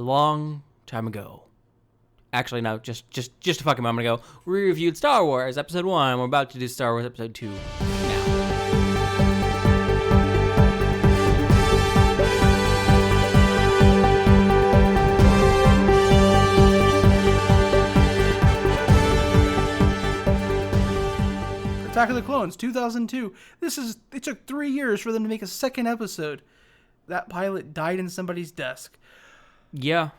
a long time ago. Actually, no, just a fucking moment ago, we reviewed Star Wars Episode 1. We're about to do Star Wars Episode 2 now. Attack of the Clones, 2002. It took 3 years for them to make a second episode. That pilot died in somebody's desk. Yeah.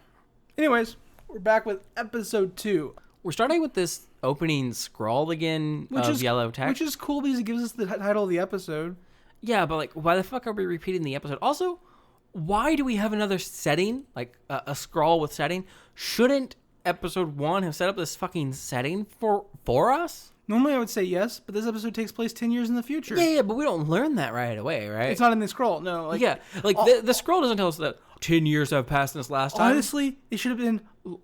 Anyways, we're back with episode 2. We're starting with this opening scroll again of yellow text. Which is cool because it gives us the title of the episode. Yeah, but like, why the fuck are we repeating the episode? Also, why do we have another setting? Like, a scroll with setting? Shouldn't episode 1 have set up this fucking setting for us? Normally I would say yes, but this episode takes place 10 years in the future. Yeah, but we don't learn that right away, right? It's not in the scroll, no. The scroll doesn't tell us that 10 years have passed since last time. Honestly, it should have been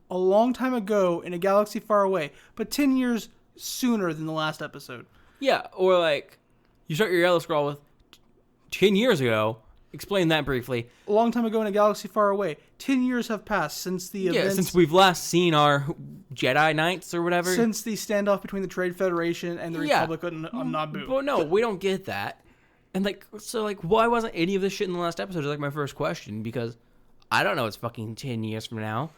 a long time ago in a galaxy far away, but 10 years sooner than the last episode. Yeah, or like, you start your yellow scroll with 10 years ago. Explain that briefly. A long time ago in a galaxy far away. 10 years have passed since the events... Yeah, since we've last seen our Jedi Knights or whatever. Since the standoff between the Trade Federation and the Republic on Naboo. But no, we don't get that. And why wasn't any of this shit in the last episode? Is like my first question, because I don't know it's fucking 10 years from now.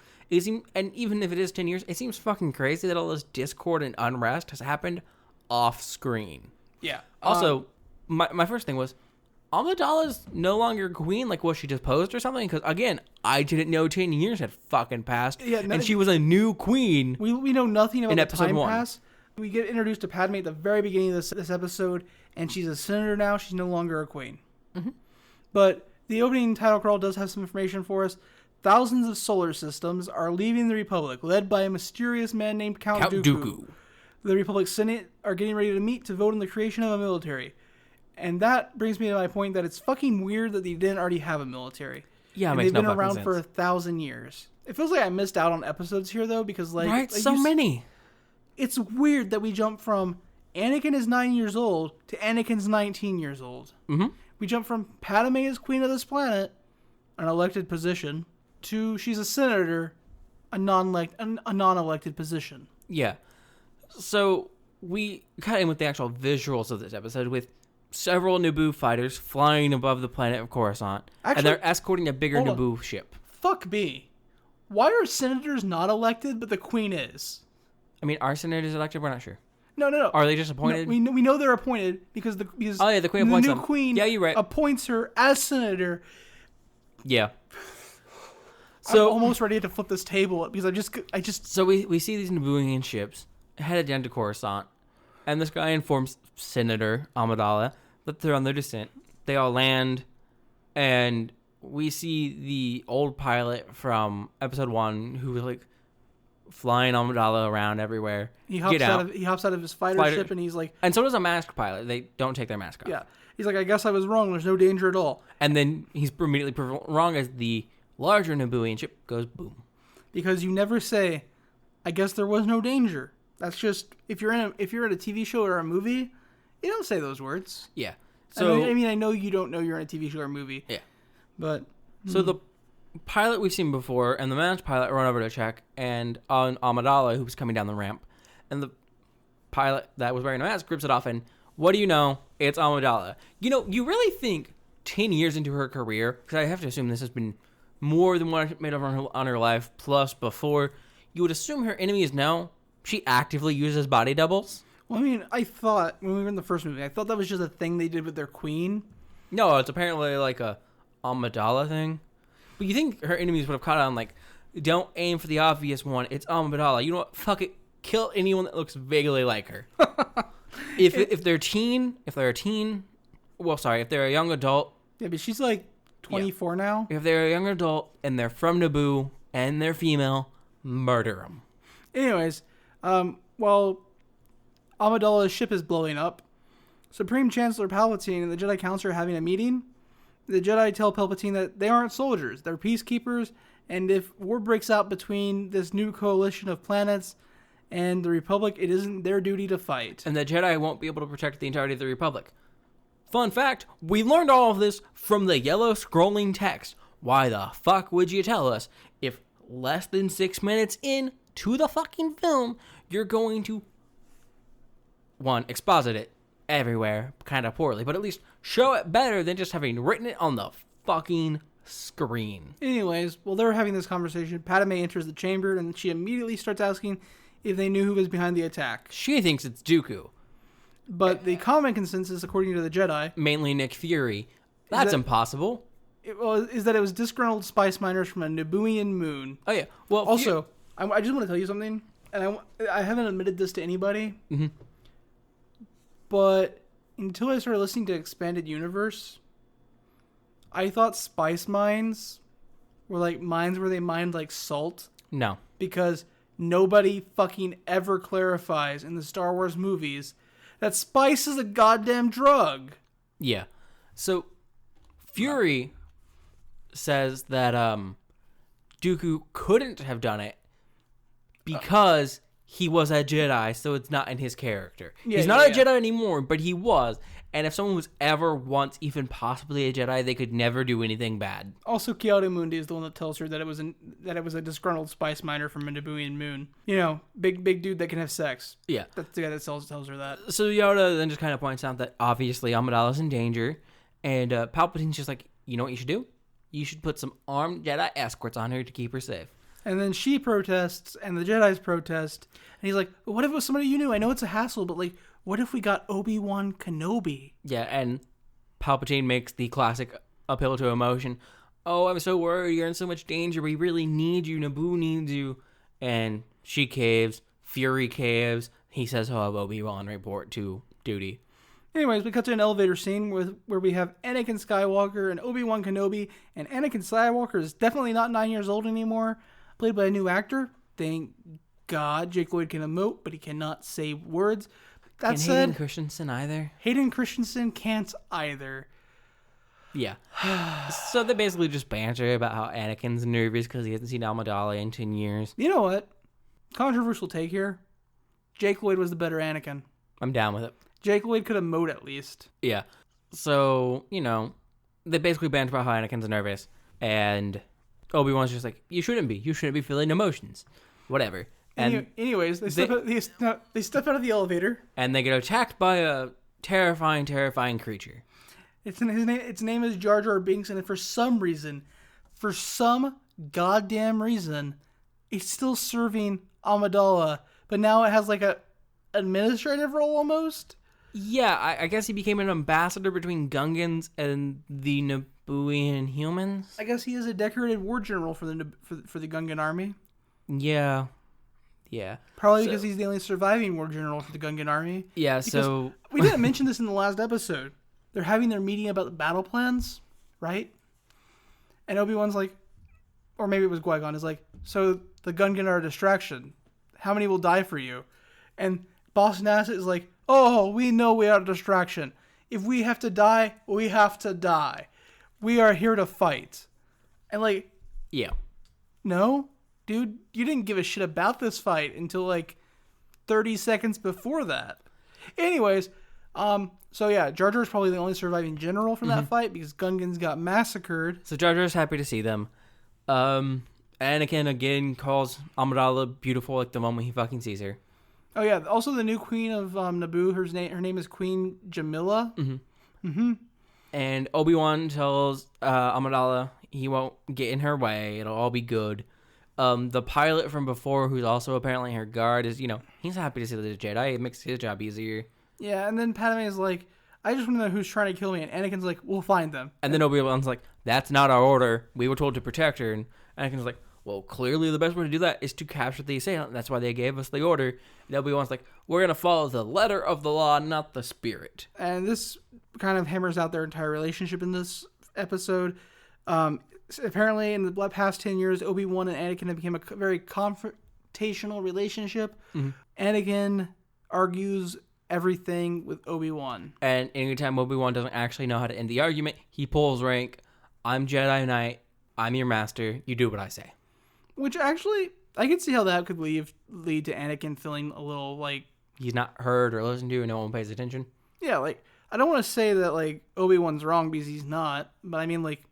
And even if it is 10 years, it seems fucking crazy that all this discord and unrest has happened off screen. Yeah. Also, my first thing was, Amidala's no longer queen. Like, was she deposed or something? Because, again, I didn't know 10 years had fucking passed. Yeah, and she was a new queen. We know nothing about the time one. pass. We get introduced to Padme at the very beginning of this episode, and she's a senator now. She's no longer a queen. Mm-hmm. But the opening title crawl does have some information for us. Thousands of solar systems are leaving the Republic, led by a mysterious man named Count Dooku. The Republic Senate are getting ready to meet to vote on the creation of a military. And that brings me to my point that it's fucking weird that they didn't already have a military. Yeah, and they've been around for 1,000 years. It feels like I missed out on episodes here, though, because many. It's weird that we jump from Anakin is 9 years old to Anakin's 19 years old. Mm-hmm. We jump from Padme is queen of this planet, an elected position, to she's a senator, a non-elected position. Yeah. So we cut in with the actual visuals of this episode with several Naboo fighters flying above the planet of Coruscant. Actually, and they're escorting a bigger Naboo ship. Fuck me. Why are senators not elected, but the queen is? I mean, are senators elected? We're not sure. No. Are they just appointed? No, we know they're appointed because the queen appoints them. Queen you're right. appoints her as senator. Yeah. So I'm almost ready to flip this table because I just. So we see these Nabooian ships headed down to Coruscant, and this guy informs Senator Amidala that they're on their descent. They all land, and we see the old pilot from episode 1 who was like flying Amidala around everywhere. He hops out of his fighter ship, and he's like... And so does a masked pilot. They don't take their mask off. Yeah. He's like, I guess I was wrong. There's no danger at all. And then he's immediately proven wrong as the larger Nabooian ship goes boom. Because you never say, I guess there was no danger. That's just, if you're in a TV show or a movie, you don't say those words. Yeah. So I know you don't know you're in a TV show or a movie. Yeah. But so the pilot we've seen before and the masked pilot run over to check, and on Amidala, who was coming down the ramp, and the pilot that was wearing a mask grips it off, and what do you know? It's Amidala. You know, you really think 10 years into her career, because I have to assume this has been more than what made on her life, plus before, you would assume her enemies know she actively uses body doubles? Well, I mean, I thought, when we were in the first movie, I thought that was just a thing they did with their queen. No, it's apparently like a Amidala thing. But you think her enemies would have caught on, like, don't aim for the obvious one, it's Amidala. You know what? Fuck it. Kill anyone that looks vaguely like her. if they're a teen, if they're a young adult. Yeah, but she's like 24 now. If they're a young adult and they're from Naboo and they're female, murder them. Anyways, while Amidala's ship is blowing up, Supreme Chancellor Palpatine and the Jedi Council are having a meeting. The Jedi tell Palpatine that they aren't soldiers, they're peacekeepers, and if war breaks out between this new coalition of planets and the Republic, it isn't their duty to fight. And the Jedi won't be able to protect the entirety of the Republic. Fun fact, we learned all of this from the yellow scrolling text. Why the fuck would you tell us if less than 6 minutes into the fucking film, you're going to, one, exposit it everywhere kind of poorly, but at least show it better than just having written it on the fucking screen. Anyways, while they're having this conversation, Padme enters the chamber and she immediately starts asking if they knew who was behind the attack. She thinks it's Dooku. But the common consensus, according to the Jedi, Mainly Nick Fury. That's impossible. is that it was disgruntled spice miners from a Nabooian moon. Oh, yeah. Well, Also, I just want to tell you something, and I haven't admitted this to anybody, but until I started listening to Expanded Universe, I thought spice mines were like mines where they mined like salt. No. Because nobody fucking ever clarifies in the Star Wars movies that spice is a goddamn drug. Yeah. So, Fury says that Dooku couldn't have done it because he was a Jedi, so it's not in his character. He's not a Jedi anymore, but he was. And if someone was ever once even possibly a Jedi, they could never do anything bad. Also, Kiara Mundi is the one that tells her that it was a disgruntled spice miner from a Nabooian moon. You know, big dude that can have sex. Yeah. That's the guy that tells her that. So Yoda then just kind of points out that obviously Amidala's in danger, and Palpatine's just like, you know what you should do? You should put some armed Jedi escorts on her to keep her safe. And then she protests, and the Jedi's protest, and he's like, what if it was somebody you knew? I know it's a hassle, but like, what if we got Obi-Wan Kenobi? Yeah, and Palpatine makes the classic appeal to emotion. Oh, I'm so worried. You're in so much danger. We really need you. Naboo needs you. And she caves. Fury caves. He says he'll have Obi-Wan report to duty. Anyways, we cut to an elevator scene where we have Anakin Skywalker and Obi-Wan Kenobi. And Anakin Skywalker is definitely not 9 years old anymore. Played by a new actor. Thank God. Jake Lloyd can emote, but he cannot say words. That Can't said, Hayden Christensen either. Hayden Christensen can't either. Yeah. So they basically just banter about how Anakin's nervous because he hasn't seen Amidala in 10 years. You know what? Controversial take here. Jake Lloyd was the better Anakin. I'm down with it. Jake Lloyd could emote at least. Yeah. So, you know, they basically banter about how Anakin's nervous. And Obi-Wan's just like, you shouldn't be. You shouldn't be feeling emotions. Whatever. And anyways, they step out of the elevator. And they get attacked by a terrifying, terrifying creature. Its name is Jar Jar Binks, and for some goddamn reason, it's still serving Amidala, but now it has like a administrative role almost. Yeah, I guess he became an ambassador between Gungans and the Nabooian humans. I guess he is a decorated war general for the Gungan army. Yeah. Yeah. Probably because he's the only surviving war general for the Gungan army. Yeah, because so... we didn't mention this in the last episode. They're having their meeting about the battle plans, right? And Obi-Wan's like, or maybe it was Qui-Gon, is like, so the Gungan are a distraction. How many will die for you? And Boss Nassau is like, oh, we know we are a distraction. If we have to die, we have to die. We are here to fight. And like... Yeah. No? Dude, you didn't give a shit about this fight until like 30 seconds before that. Anyways, so yeah, Jar Jar's probably the only surviving general from that fight because Gungans got massacred. So Jar Jar's happy to see them. Anakin again calls Amidala beautiful like the moment he fucking sees her. Oh yeah, also the new queen of Naboo, her name is Queen Jamila. And Obi-Wan tells Amidala he won't get in her way. It'll all be good. The pilot from before, who's also apparently her guard, is, he's happy to see the Jedi. It makes his job easier. Yeah, and then Padme is like, I just want to know who's trying to kill me. And Anakin's like, we'll find them. And then Obi-Wan's like, that's not our order. We were told to protect her. And Anakin's like, well, clearly the best way to do that is to capture the assailant. That's why they gave us the order. And Obi-Wan's like, we're going to follow the letter of the law, not the spirit. And this kind of hammers out their entire relationship in this episode. Apparently, in the past 10 years, Obi-Wan and Anakin have become a very confrontational relationship. Anakin argues everything with Obi-Wan. And anytime Obi-Wan doesn't actually know how to end the argument, he pulls rank. I'm Jedi Knight. I'm your master. You do what I say. Which actually, I can see how that could lead to Anakin feeling a little like... he's not heard or listened to and no one pays attention. Yeah, like, I don't want to say that, like, Obi-Wan's wrong because he's not. But I mean, like...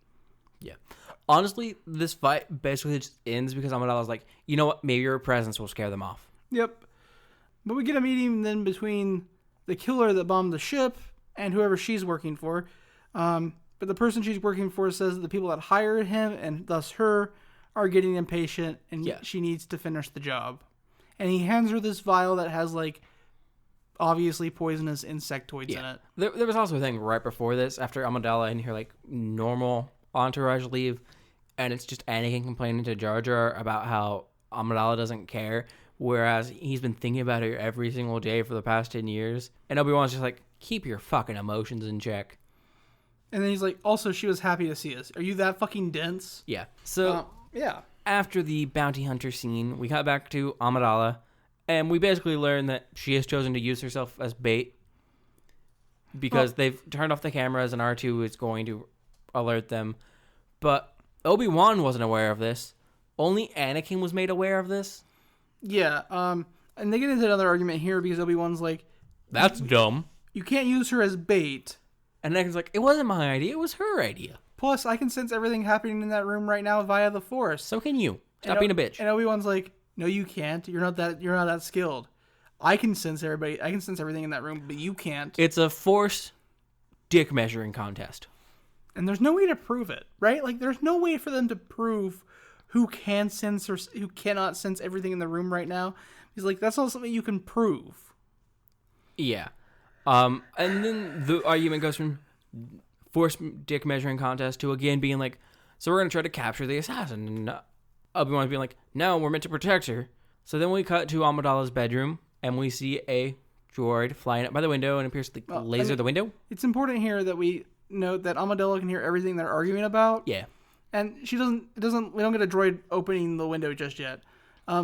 Yeah. Honestly, this fight basically just ends because Amidala's like, you know what? Maybe your presence will scare them off. Yep. But we get a meeting then between the killer that bombed the ship and whoever she's working for. But the person she's working for says that the people that hired him, and thus her, are getting impatient, and she needs to finish the job. And he hands her this vial that has, like, obviously poisonous insectoids in it. There was also a thing right before this, after Amidala and her, like, normal entourage leave, and it's just Anakin complaining to Jar Jar about how Amidala doesn't care, whereas he's been thinking about her every single day for the past 10 years. And Obi-Wan's just like, keep your fucking emotions in check. And then he's like, also, she was happy to see us. Are you that fucking dense? Yeah. So, after the bounty hunter scene, we cut back to Amidala, and we basically learn that she has chosen to use herself as bait because they've turned off the cameras and R2 is going to alert them. But Obi-Wan wasn't aware of this. Only Anakin was made aware of this. Yeah, and they get into another argument here because Obi-Wan's like, that's dumb. You can't use her as bait. And Anakin's like, it wasn't my idea, it was her idea. Plus, I can sense everything happening in that room right now via the Force. So can you. Stop being a bitch. And Obi-Wan's like, no, you can't. You're not that skilled. I can sense everybody. I can sense everything in that room, but you can't. It's a Force dick measuring contest. And there's no way to prove it, right? Like, there's no way for them to prove who can sense or who cannot sense everything in the room right now. He's like, that's not something you can prove. Yeah. And then the argument goes from Force dick measuring contest to again being like, so we're going to try to capture the assassin. And Obi-Wan's being like, no, we're meant to protect her. So then we cut to Amidala's bedroom and we see a droid flying up by the window and appears to laser the window. It's important here that we note that Amidala can hear everything they're arguing about. Yeah. And we don't get a droid opening the window just yet.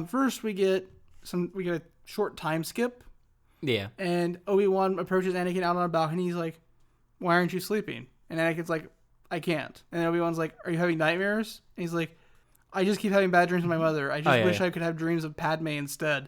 First we get a short time skip. Yeah. And Obi-Wan approaches Anakin out on a balcony. He's like, why aren't you sleeping? And Anakin's like, I can't. And then Obi-Wan's like, are you having nightmares? And he's like, I just keep having bad dreams with my mother. I just wish I could have dreams of Padme instead.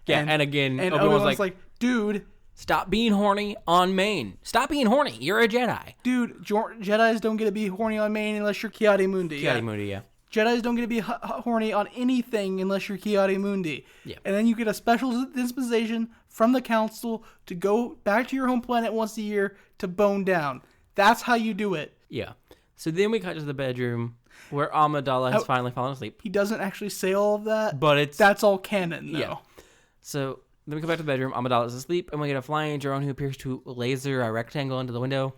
Yeah, and again, and Obi-Wan's like, dude, stop being horny on main. Stop being horny. You're a Jedi. Dude, Jedis don't get to be horny on main unless you're Ki-Adi-Mundi. Ki-Adi-Mundi, yeah. Jedis don't get to be horny on anything unless you're Ki-Adi-Mundi. Yeah. And then you get a special dispensation from the council to go back to your home planet once a year to bone down. That's how you do it. Yeah. So then we cut to the bedroom where Amidala has finally fallen asleep. He doesn't actually say all of that. But that's all canon, though. Yeah. So then we come back to the bedroom. Amidala is asleep, and we get a flying drone who appears to laser a rectangle into the window.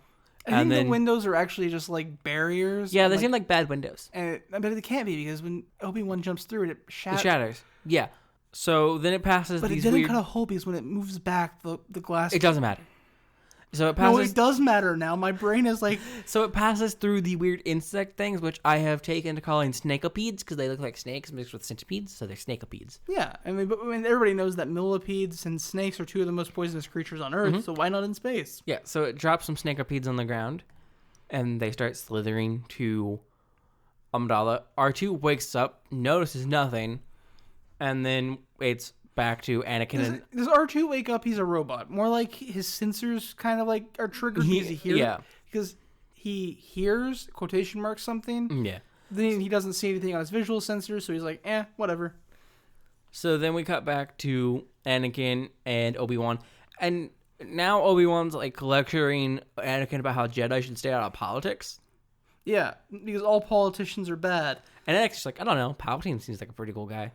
I think the windows are actually just like barriers. Yeah, they seem like bad windows. But they can't be because when Obi-Wan jumps through it, it shatters. It shatters. Yeah. So then it passes but these it didn't cut a hole because when it moves back, the glass... It doesn't matter. So it passes... No, it does matter now. My brain is like... So it passes through the weird insect things, which I have taken to calling snakeopedes because they look like snakes mixed with centipedes, so they're snakeopedes. Yeah, I mean, everybody knows that millipedes and snakes are two of the most poisonous creatures on Earth, so why not in space? Yeah, so it drops some snakeopedes on the ground, and they start slithering to Amidala. R2 wakes up, notices nothing, and then it's back to Anakin. Does R2 wake up? He's a robot. More like his sensors kind of like are triggered because he hears. Yeah. Because he hears, quotation marks, something. Yeah. Then he doesn't see anything on his visual sensors, so he's like, whatever. So then we cut back to Anakin and Obi-Wan. And now Obi-Wan's like lecturing Anakin about how Jedi should stay out of politics. Yeah, because all politicians are bad. And Anakin's like, I don't know, Palpatine seems like a pretty cool guy.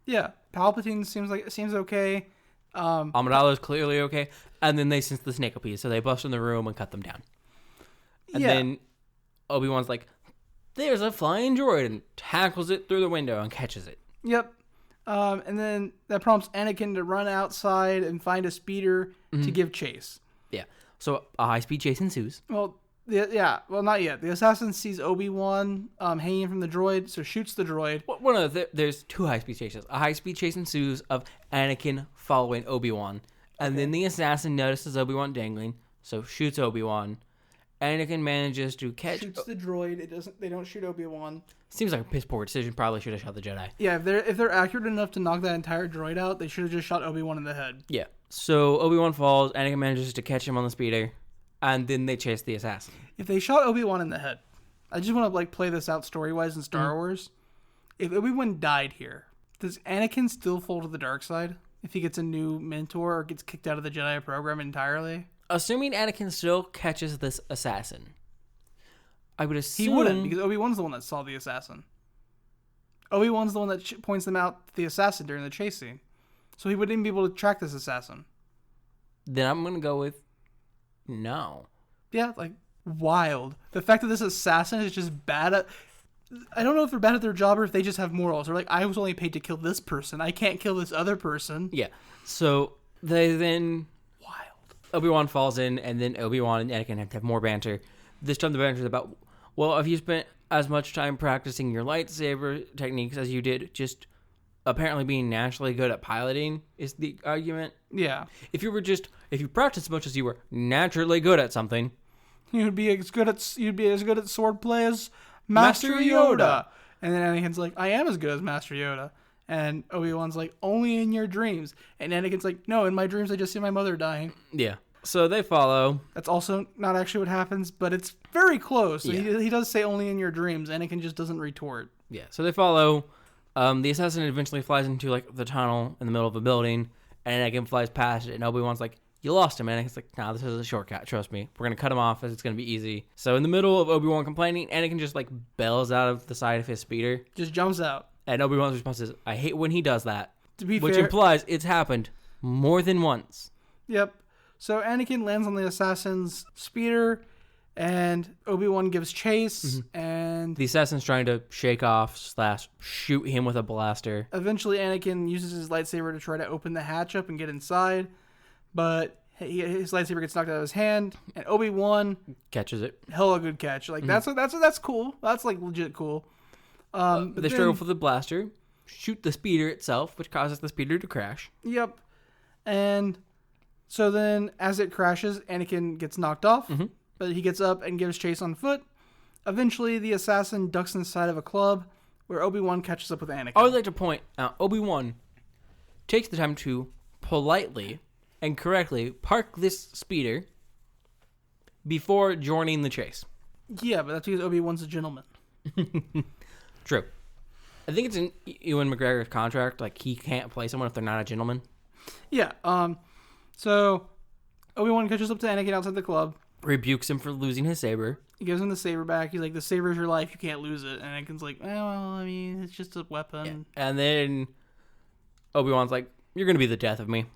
Yeah, Palpatine seems okay. Amidala is clearly okay. And then they sense the snakeopedes, so they bust in the room and cut them down. And then Obi-Wan's like, there's a flying droid, and tackles it through the window and catches it. Yep. And then that prompts Anakin to run outside and find a speeder to give chase. Yeah. So a high-speed chase ensues. Well, not yet. The assassin sees Obi-Wan hanging from the droid, so shoots the droid. Well, there's two high-speed chases. A high-speed chase ensues of Anakin following Obi-Wan. And then the assassin notices Obi-Wan dangling, so shoots Obi-Wan. Anakin manages to catch... Shoots the droid. They don't shoot Obi-Wan. Seems like a piss-poor decision. Probably should have shot the Jedi. Yeah, if they're accurate enough to knock that entire droid out, they should have just shot Obi-Wan in the head. Yeah. So Obi-Wan falls. Anakin manages to catch him on the speeder. And then they chase the assassin. If they shot Obi-Wan in the head, I just want to like play this out story-wise in Star Wars. If Obi-Wan died here, does Anakin still fall to the dark side if he gets a new mentor or gets kicked out of the Jedi program entirely? Assuming Anakin still catches this assassin, I would assume... He wouldn't, because Obi-Wan's the one that saw the assassin. Obi-Wan's the one that points them out the assassin during the chase scene. So he wouldn't even be able to track this assassin. Then I'm going to go with no. Yeah, like, wild. The fact that this assassin is just bad at... I don't know if they're bad at their job or if they just have morals. They're like, I was only paid to kill this person. I can't kill this other person. Yeah. So they then... Wild. Obi-Wan falls in, and then Obi-Wan and Anakin have to have more banter. This time the banter is about, well, have you spent as much time practicing your lightsaber techniques as you did just apparently being naturally good at piloting, is the argument. Yeah. If you practiced as much as you were naturally good at something... You'd be as good at swordplay as Master Yoda. And then Anakin's like, I am as good as Master Yoda. And Obi-Wan's like, only in your dreams. And Anakin's like, no, in my dreams I just see my mother dying. Yeah. So they follow. That's also not actually what happens, but it's very close. Yeah. He does say only in your dreams. Anakin just doesn't retort. Yeah. So they follow. The assassin eventually flies into like the tunnel in the middle of a building, and Anakin flies past it, and Obi-Wan's like, you lost him. And Anakin's like, nah, this is a shortcut. Trust me. We're going to cut him off as it's going to be easy. So in the middle of Obi-Wan complaining, Anakin just like bells out of the side of his speeder. Just jumps out. And Obi-Wan's response is, I hate when he does that. To be which fair, implies it's happened more than once. Yep. So Anakin lands on the assassin's speeder, and Obi-Wan gives chase, and... The assassin's trying to shake off / shoot him with a blaster. Eventually, Anakin uses his lightsaber to try to open the hatch up and get inside, but his lightsaber gets knocked out of his hand, and Obi-Wan... catches it. Hella good catch. Like, that's cool. That's, like, legit cool. They struggle for the blaster, shoot the speeder itself, which causes the speeder to crash. Yep. And... So then, as it crashes, Anakin gets knocked off, but he gets up and gives chase on foot. Eventually, the assassin ducks inside of a club, where Obi-Wan catches up with Anakin. I would like to point out, Obi-Wan takes the time to politely and correctly park this speeder before joining the chase. Yeah, but that's because Obi-Wan's a gentleman. True. I think it's in Ewan McGregor's contract, like, he can't play someone if they're not a gentleman. Yeah, So, Obi-Wan catches up to Anakin outside the club. Rebukes him for losing his saber. He gives him the saber back. He's like, the saber's your life. You can't lose it. And Anakin's like, well, I mean, it's just a weapon. Yeah. And then Obi-Wan's like, you're going to be the death of me.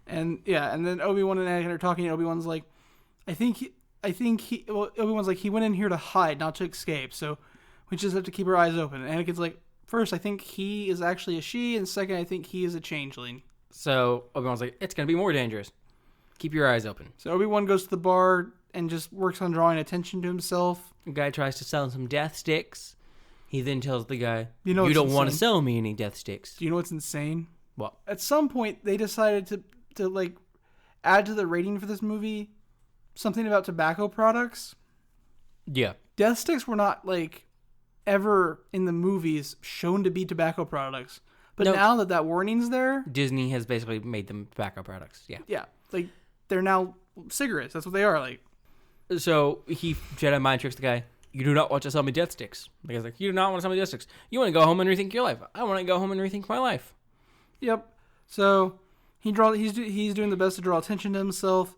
And then Obi-Wan and Anakin are talking. And Obi-Wan's like, Obi-Wan's like, he went in here to hide, not to escape. So we just have to keep our eyes open. And Anakin's like, first, I think he is actually a she. And second, I think he is a changeling. So Obi-Wan's like, it's going to be more dangerous. Keep your eyes open. So Obi-Wan goes to the bar and just works on drawing attention to himself. The guy tries to sell him some death sticks. He then tells the guy, you don't want to sell me any death sticks. Do you know what's insane? What? At some point, they decided to like, add to the rating for this movie something about tobacco products. Yeah. Death sticks were not, like, ever in the movies shown to be tobacco products. But now that warning's there... Disney has basically made them tobacco products, yeah. Yeah, like, they're now cigarettes. That's what they are, like. So, he Jedi mind tricks the guy, you do not want to sell me death sticks. The guy's like, you do not want to sell me death sticks. You want to go home and rethink your life. I want to go home and rethink my life. Yep. So, he's doing the best to draw attention to himself,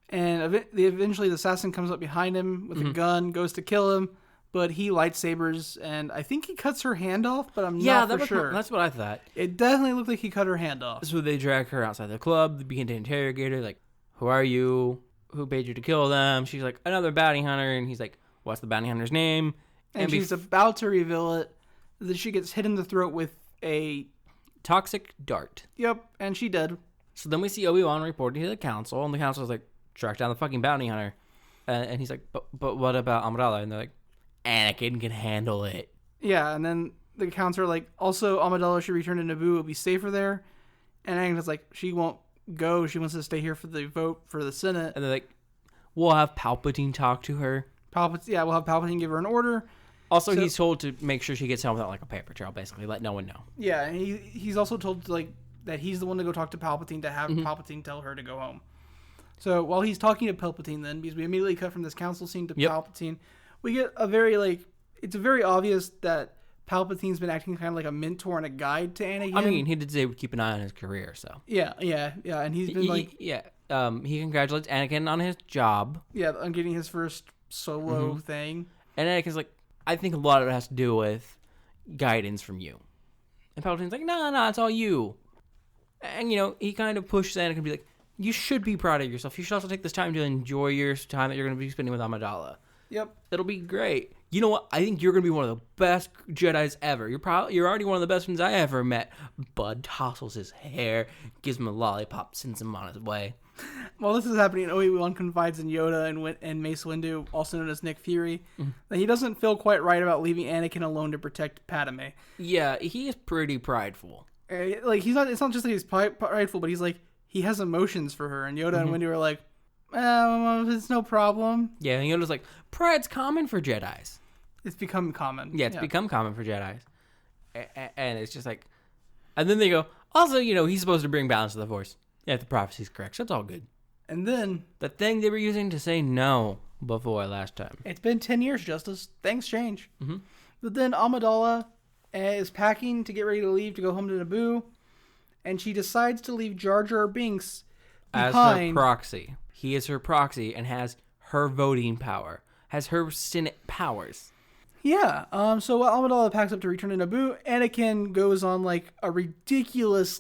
and eventually the assassin comes up behind him with a gun, goes to kill him, but he lightsabers, and I think he cuts her hand off, but I'm not for sure. That's what I thought. It definitely looked like he cut her hand off. So they drag her outside the club. They begin to interrogate her, like, who are you? Who paid you to kill them? She's like, another bounty hunter, and he's like, what's the bounty hunter's name? And she's about to reveal it. That she gets hit in the throat with a... toxic dart. Yep, and she dead. So then we see Obi-Wan reporting to the council, and the council's like, track down the fucking bounty hunter. And he's like, but what about Amidala? And they're like, Anakin can handle it. Yeah, and then the council are like, also Amidala should return to Naboo. It'll be safer there. And Anakin's like, she won't go. She wants to stay here for the vote for the Senate. And they're like, we'll have Palpatine talk to her. We'll have Palpatine give her an order. Also, he's told to make sure she gets home without like a paper trail, basically. Let no one know. Yeah, and he's also told to, like, that he's the one to go talk to Palpatine to have Palpatine tell her to go home. So while he's talking to Palpatine then, because we immediately cut from this council scene to Palpatine, we get a very, like, it's very obvious that Palpatine's been acting kind of like a mentor and a guide to Anakin. I mean, he did say he would keep an eye on his career, so. Yeah, and he's been he congratulates Anakin on his job. Yeah, on getting his first solo thing. And Anakin's like, I think a lot of it has to do with guidance from you. And Palpatine's like, no, it's all you. And, he kind of pushes Anakin to be like, you should be proud of yourself. You should also take this time to enjoy your time that you're going to be spending with Amidala. Yep. It'll be great. You know what? I think you're going to be one of the best Jedis ever. You're already one of the best ones I ever met. Bud tousles his hair, gives him a lollipop, sends him on his way. While this is happening, Obi-Wan confides in Yoda and Mace Windu, also known as Nick Fury, that he doesn't feel quite right about leaving Anakin alone to protect Padme. Yeah, he is pretty prideful. It's not just that he's prideful, but he's like, he has emotions for her. And Yoda and Windu are like, it's no problem. Yeah, and Yoda's like, pride's common for Jedis. It's become common. Yeah, it's become common for Jedis. And it's just like, and then they go, also, he's supposed to bring balance to the Force. Yeah, if the prophecy's correct, so it's all good. And then... the thing they were using to say no before last time. It's been 10 years, Justice. Things change. Mm-hmm. But then Amidala is packing to get ready to leave to go home to Naboo. And she decides to leave Jar Jar Binks behind. As her proxy. He is her proxy and has her voting power. Has her Senate powers. Yeah. So while Amidala packs up to return to Naboo, Anakin goes on like a ridiculous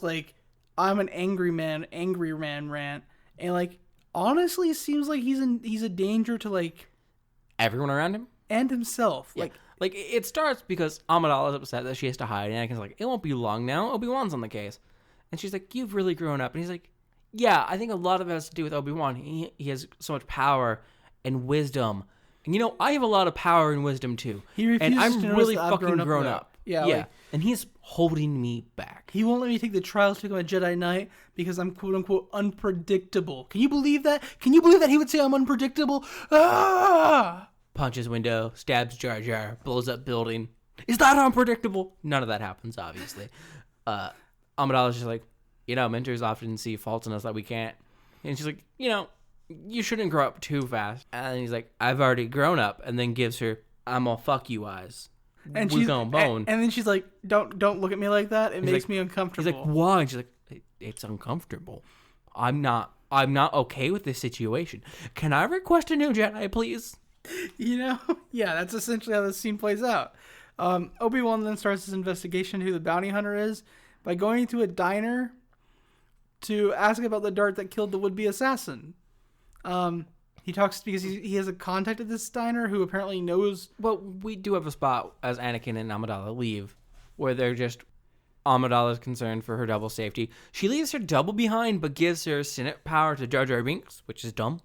I'm an angry man rant, and honestly, it seems like he's a danger to everyone around him and himself. Yeah. It starts because Amidala is upset that she has to hide, and Anakin's like, it won't be long now. Obi-Wan's on the case, and she's like, you've really grown up, and he's like, yeah, I think a lot of it has to do with Obi-Wan. He has so much power and wisdom, and I have a lot of power and wisdom too. He refuses and I'm to really that fucking grown up. Yeah. And he's holding me back. He won't let me take the trials to become a Jedi Knight because I'm quote unquote unpredictable. Can you believe that? Can you believe that he would say I'm unpredictable? Ah! Punches window, stabs Jar Jar, blows up building. Is that unpredictable? None of that happens, obviously. Amidala's just like, mentors often see faults in us that we can't. And she's like, you shouldn't grow up too fast. And he's like, I've already grown up. And then gives her, I'm gonna fuck you eyes. And we're going bone. And then she's like, don't look at me like that. It makes me uncomfortable. He's like, why? And she's like, it's uncomfortable. I'm not okay with this situation. Can I request a new Jedi, please? Yeah, that's essentially how this scene plays out. Obi-Wan then starts his investigation who the bounty hunter is by going to a diner to ask about the dart that killed the would-be assassin. He talks because he has a contact at this diner who apparently knows... Well, we do have a spot as Anakin and Amidala leave where they're just... Amidala's concerned for her double safety. She leaves her double behind but gives her Senate power to Jar Jar Binks, which is dumb.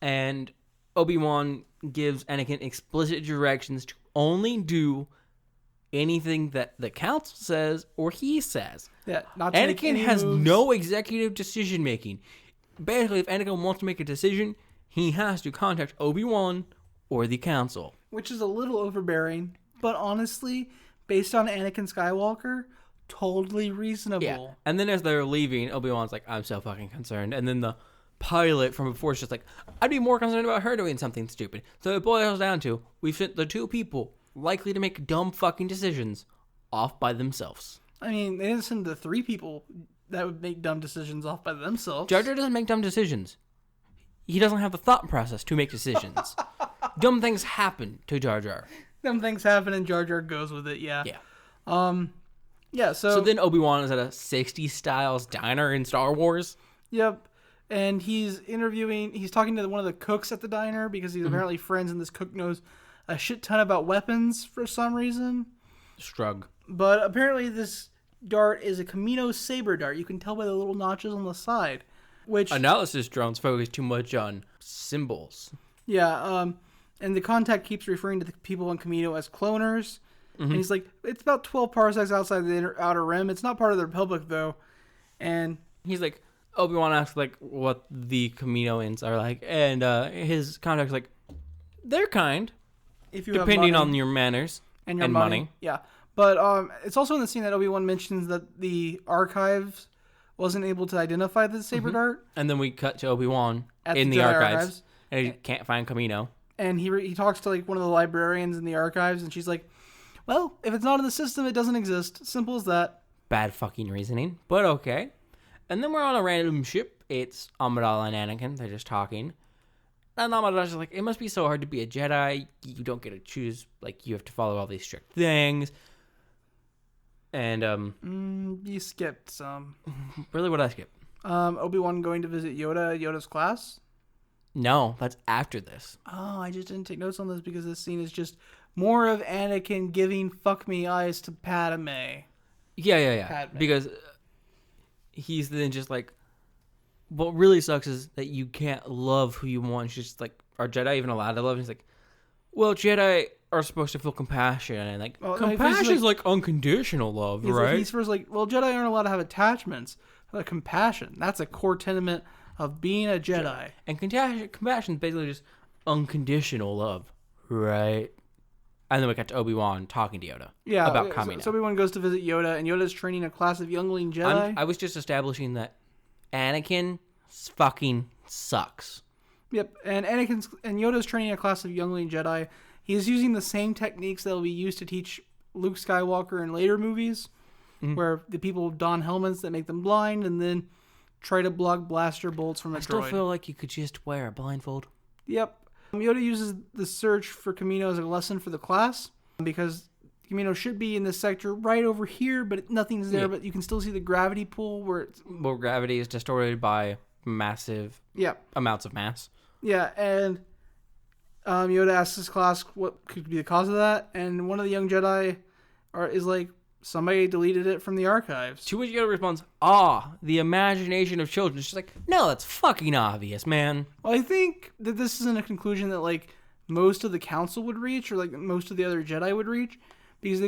And Obi-Wan gives Anakin explicit directions to only do anything that the council says or he says. Yeah, not to make Anakin any has moves. no executive decision making. Basically, if Anakin wants to make a decision, he has to contact Obi-Wan or the council. Which is a little overbearing, but honestly, based on Anakin Skywalker, totally reasonable. Yeah. And then as they're leaving, Obi-Wan's like, I'm so fucking concerned. And then the pilot from before is just like, I'd be more concerned about her doing something stupid. So it boils down to, we've sent the two people likely to make dumb fucking decisions off by themselves. I mean, they didn't send the 3 people that would make dumb decisions off by themselves. Jar Jar doesn't make dumb decisions. He doesn't have the thought process to make decisions. Dumb things happen to Jar Jar. Dumb things happen and Jar Jar goes with it, yeah. Yeah. So then Obi-Wan is at a 60s styles diner in Star Wars. Yep. And he's talking to one of the cooks at the diner because he's apparently friends, and this cook knows a shit ton about weapons for some reason. Shrug. But apparently this dart is a Camino saber dart. You can tell by the little notches on the side. Which analysis drones focus too much on symbols. Yeah, and the contact keeps referring to the people on Camino as cloners. And he's like, it's about 12 parsecs outside the outer rim. It's not part of the Republic, though. And he's like, Obi-Wan asks, what the Kaminoans are like. And his contact's like, they're kind. If you depending have on your manners and your money. Yeah. But it's also in the scene that Obi-Wan mentions that the archives wasn't able to identify the saber dart. And then we cut to Obi-Wan in the archives. And he can't find Kamino. and he talks to like one of the librarians in the archives, and she's like, well, if it's not in the system, it doesn't exist. Simple as that. Bad fucking reasoning, but okay. And then we're on a random ship. It's Amidala and Anakin. They're just talking. And Amidala's like, it must be so hard to be a Jedi. You don't get to choose. Like, you have to follow all these strict things. And, You skipped some. Really, what did I skip? Obi-Wan going to visit Yoda's class? No, that's after this. Oh, I just didn't take notes on this because this scene is just more of Anakin giving fuck me eyes to Padme. Yeah. Padme. Because he's then just like, what really sucks is that you can't love who you want. She's just like, are Jedi even allowed to love? And he's like, well, Jedi are supposed to feel compassion. And like, compassion is like unconditional love, right? He's first like, well, Jedi aren't allowed to have attachments. Like compassion. That's a core tenet of being a Jedi. And compassion is basically just unconditional love, right? And then we got to Obi-Wan talking to Yoda about Kamino. So Obi-Wan goes to visit Yoda, and Yoda's training a class of youngling Jedi. I was just establishing that Anakin fucking sucks. Yep, and Yoda's training a class of youngling Jedi. He's using the same techniques that will be used to teach Luke Skywalker in later movies, where the people don helmets that make them blind, and then try to block blaster bolts from a droid. I still feel like you could just wear a blindfold. Yep. Yoda uses the search for Kamino as a lesson for the class, because Kamino should be in this sector right over here, but nothing's there, but you can still see the gravity pull where gravity is distorted by massive amounts of mass. Yeah, and Yoda asks his class what could be the cause of that, and one of the young Jedi is like, somebody deleted it from the archives. To which Yoda responds, the imagination of children. It's just like, no, that's fucking obvious, man. Well, I think that this isn't a conclusion that like most of the council would reach, or like most of the other Jedi would reach, because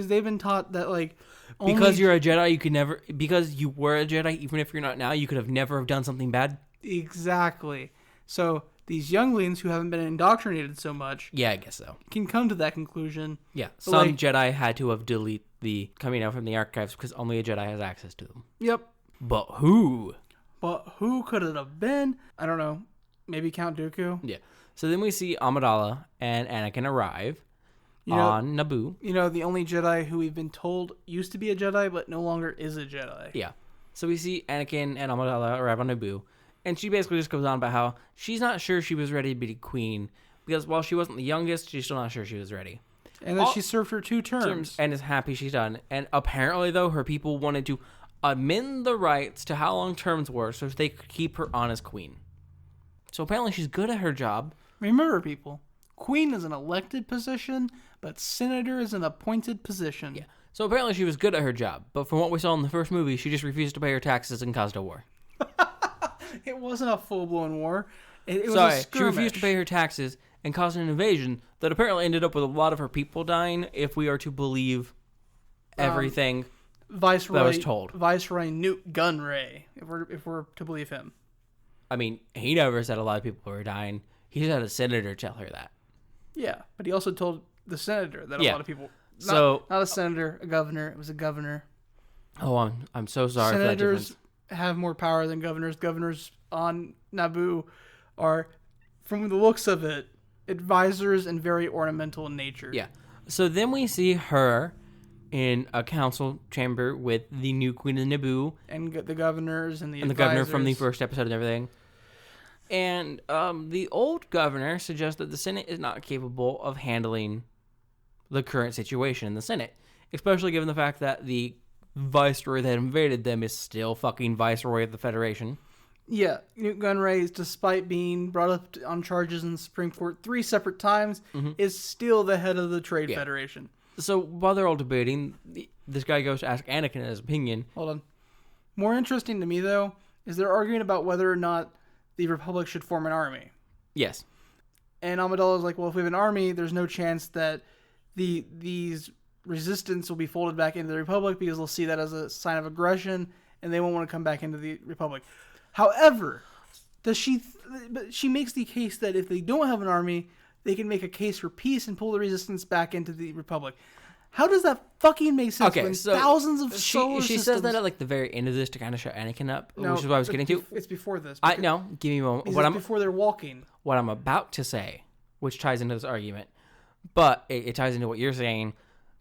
they've been taught that like because you're a Jedi, you could never, because you were a Jedi, even if you're not now, you could have never have done something bad. Exactly. So these younglings who haven't been indoctrinated so much, yeah, I guess so, can come to that conclusion. Yeah, some Jedi had to have deleted the Kamino from the archives because only a Jedi has access to them. Yep. But who? Could it have been? I don't know. Maybe Count Dooku? Yeah. So then we see Amidala and Anakin arrive on Naboo. The only Jedi who we've been told used to be a Jedi but no longer is a Jedi. Yeah. So we see Anakin and Amidala arrive on Naboo, and she basically just goes on about how she's not sure she was ready to be queen because while she wasn't the youngest, she's still not sure she was ready. And then she served her 2 terms. And is happy she's done. And apparently, though, her people wanted to amend the rights to how long terms were so they could keep her on as queen. So apparently she's good at her job. Remember, people, queen is an elected position, but senator is an appointed position. Yeah. So apparently she was good at her job. But from what we saw in the first movie, she just refused to pay her taxes and caused a war. It wasn't a full-blown war. It was a skirmish. She refused to pay her taxes and caused an invasion that apparently ended up with a lot of her people dying, if we are to believe everything that was told. Viceroy Newt Gunray, if we're to believe him. I mean, he never said a lot of people were dying. He just had a senator tell her that. Yeah, but he also told the senator that a lot of people... Not a senator, a governor. It was a governor. Oh, I'm so sorry for that difference. Senators have more power than governors. Governors on Naboo are, from the looks of it, advisors and very ornamental in nature. Yeah. So then we see her in a council chamber with the new queen of Naboo. And the governors and the advisors. Governor from the first episode and everything. And the old governor suggests that the Senate is not capable of handling the current situation in the Senate. Especially given the fact that the viceroy that invaded them is still fucking viceroy of the Federation. Yeah, Newt Gunray, despite being brought up on charges in the Supreme Court 3 separate times, is still the head of the Trade Federation. So while they're all debating, this guy goes to ask Anakin his opinion. Hold on. More interesting to me, though, is they're arguing about whether or not the Republic should form an army. Yes. And Amidala is like, well, if we have an army, there's no chance that these resistance will be folded back into the Republic because they'll see that as a sign of aggression and they won't want to come back into the Republic. However, she makes the case that if they don't have an army, they can make a case for peace and pull the resistance back into the Republic. How does that fucking make sense when thousands of solar systems... She says that at like the very end of this to kind of shut Anakin up, which is what I was getting to. It's before this. No, give me a moment. Before they're walking. What I'm about to say, which ties into this argument. But it ties into what you're saying.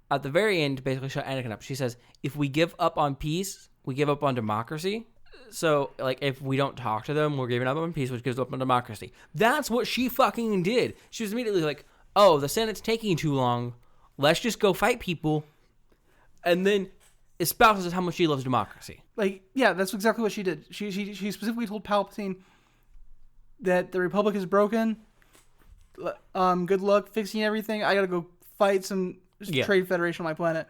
At the very end, basically shut Anakin up. She says, if we give up on peace, we give up on democracy. So, like, if we don't talk to them, we're giving up on peace, which gives up on democracy. That's what she fucking did. She was immediately like, oh, the Senate's taking too long. Let's just go fight people. And then espouses how much she loves democracy. Like, yeah, that's exactly what she did. She specifically told Palpatine that the Republic is broken. Good luck fixing everything. I gotta go fight some trade federation on my planet.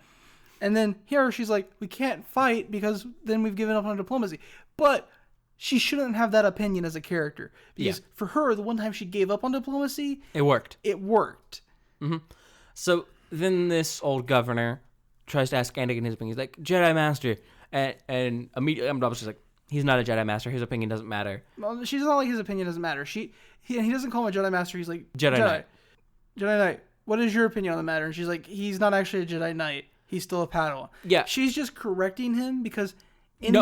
And then here she's like, we can't fight because then we've given up on diplomacy. But she shouldn't have that opinion as a character. Because for her, the one time she gave up on diplomacy... It worked. Mm-hmm. So then this old governor tries to ask Anakin his opinion. He's like, Jedi Master. And immediately Amidala's just like, he's not a Jedi Master. His opinion doesn't matter. Well, she's not like his opinion doesn't matter. He doesn't call him a Jedi Master. He's like, Jedi Knight. Jedi Knight, what is your opinion on the matter? And she's like, he's not actually a Jedi Knight. He's still a Padawan. Yeah. She's just correcting him because in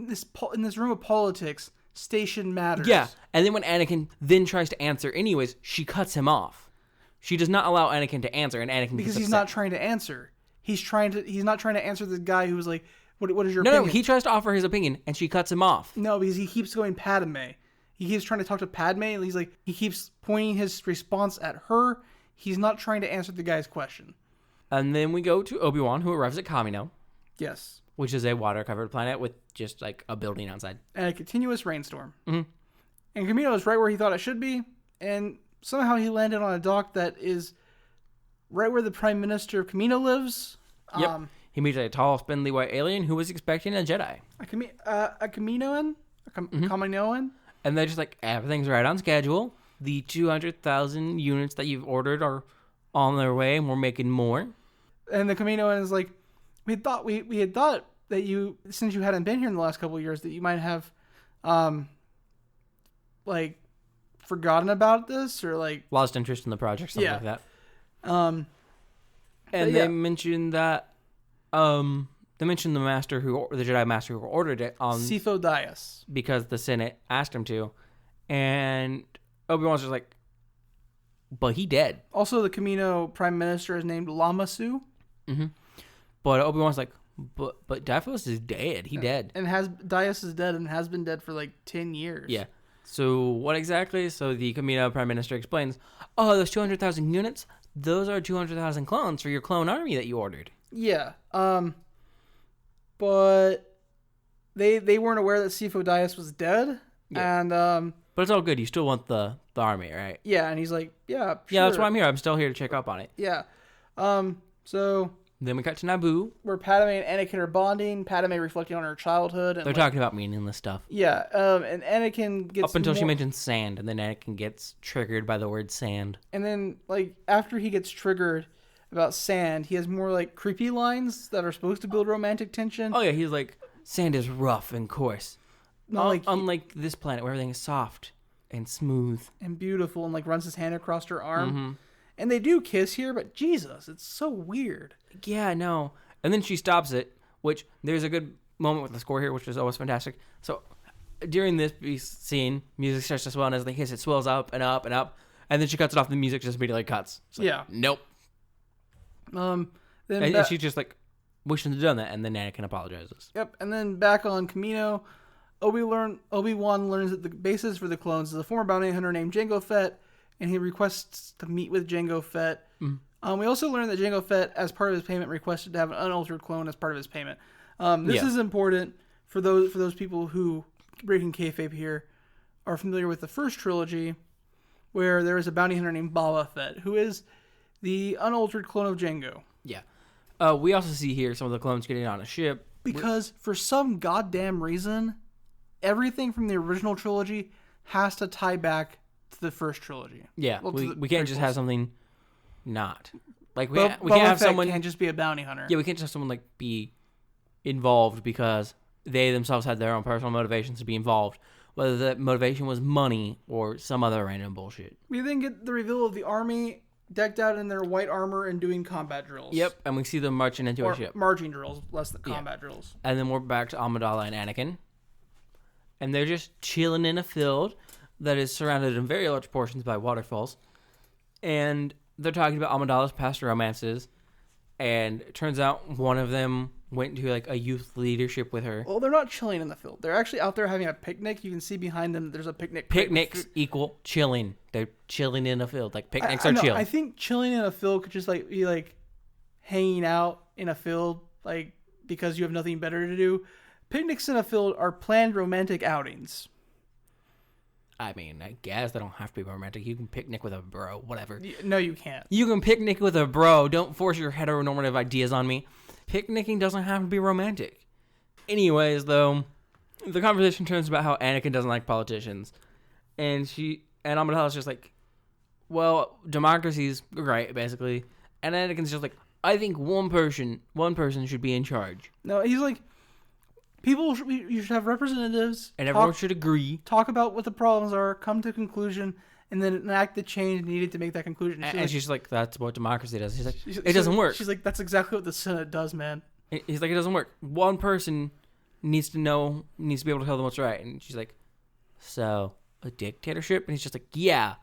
this room of politics, station matters. Yeah. And then when Anakin then tries to answer anyways, she cuts him off. She does not allow Anakin to answer, and Anakin because gets he's upset. not trying to answer. He's not trying to answer the guy who was like, what is your opinion? No, he tries to offer his opinion, and she cuts him off. No, because he keeps going Padme. He keeps trying to talk to Padme, and he keeps pointing his response at her. He's not trying to answer the guy's question. And then we go to Obi-Wan, who arrives at Kamino. Yes. Which is a water-covered planet with just, like, a building outside. And a continuous rainstorm. Mm-hmm. And Kamino is right where he thought it should be, and somehow he landed on a dock that is right where the Prime Minister of Kamino lives. Yep. He meets a tall, spindly white alien who was expecting a Jedi. A Kaminoan? Kaminoan? And they're just like, everything's right on schedule. The 200,000 units that you've ordered are on their way, and we're making more. And the Kaminoan is like, we had thought that you, since you hadn't been here in the last couple of years, that you might have, like, forgotten about this or like lost interest in the project, something like that. And they mentioned that, they mentioned the Jedi Master who ordered it on Sifo Dyas because the Senate asked him to, and Obi-Wan's just like, but he dead. Also, the Kamino Prime Minister is named Lamasu. Mm-hmm. But Obi-Wan's like, but Daphos is dead. He dead. And Dyas is dead and has been dead for like 10 years. Yeah. So what exactly? So the Kamino Prime Minister explains, oh, those 200,000 units, those are 200,000 clones for your clone army that you ordered. Yeah. But they weren't aware that Sifo Dyas was dead. Yeah. And but it's all good. You still want the army, right? Yeah, and he's like, yeah, sure. Yeah, that's why I'm here. I'm still here to check up on it. Yeah. So then we cut to Naboo, where Padme and Anakin are bonding. Padme reflecting on her childhood. And they're talking about meaningless stuff. Yeah. And Anakin gets up until she mentions sand, and then Anakin gets triggered by the word sand. And then, like, after he gets triggered about sand, he has more like creepy lines that are supposed to build romantic tension. Oh yeah, he's like, sand is rough and coarse. Unlike this planet where everything is soft and smooth and beautiful, and like runs his hand across her arm. Mm-hmm. And they do kiss here, but Jesus, it's so weird. Yeah, no. And then she stops it, which there's a good moment with the score here, which is always fantastic. So during this scene, music starts to swell, and as they kiss, it swells up and up and up, and then she cuts it off. The music just immediately cuts. Like, yeah. Nope. Then and she's just like wishing to have done that, and then Anakin apologizes. Yep. And then back on Kamino, Obi-Wan learns that the basis for the clones is a former bounty hunter named Jango Fett, and he requests to meet with Jango Fett. Mm. We also learned that Jango Fett, as part of his payment, requested to have an unaltered clone as part of his payment. This is important for those people who, breaking kayfabe here, are familiar with the first trilogy, where there is a bounty hunter named Boba Fett, who is the unaltered clone of Jango. Yeah. We also see here some of the clones getting on a ship. Because for some goddamn reason, everything from the original trilogy has to tie back to the first trilogy. Yeah, we can't just have something not. Like, we can't have someone... can't just be a bounty hunter. Yeah, we can't just have someone, like, be involved because they themselves had their own personal motivations to be involved. Whether that motivation was money or some other random bullshit. We then get the reveal of the army decked out in their white armor and doing combat drills. Yep, and we see them marching into a ship. Marching drills, less than combat drills. And then we're back to Amidala and Anakin. And they're just chilling in a field that is surrounded in very large portions by waterfalls. And they're talking about Amidala's past romances. And it turns out one of them went to like a youth leadership with her. Well, they're not chilling in the field. They're actually out there having a picnic. You can see behind them there's a picnic. Picnics equal chilling. They're chilling in a field. Like picnics are chill. I think chilling in a field could just like be like hanging out in a field, like because you have nothing better to do. Picnics in a field are planned romantic outings. I mean, I guess they don't have to be romantic. You can picnic with a bro, whatever. No, you can't. You can picnic with a bro. Don't force your heteronormative ideas on me. Picnicking doesn't have to be romantic. Anyways, though, the conversation turns about how Anakin doesn't like politicians. And Amidala's just like, well, democracy's great, basically. And Anakin's just like, I think one person should be in charge. No, he's like, you should have representatives. And everyone should agree. Talk about what the problems are, come to a conclusion, and then enact the change needed to make that conclusion. She's like, that's what democracy does. He's like, it doesn't work. She's like, that's exactly what the Senate does, man. He's like, it doesn't work. One person needs to be able to tell them what's right. And she's like, so, a dictatorship? And he's just like, yeah.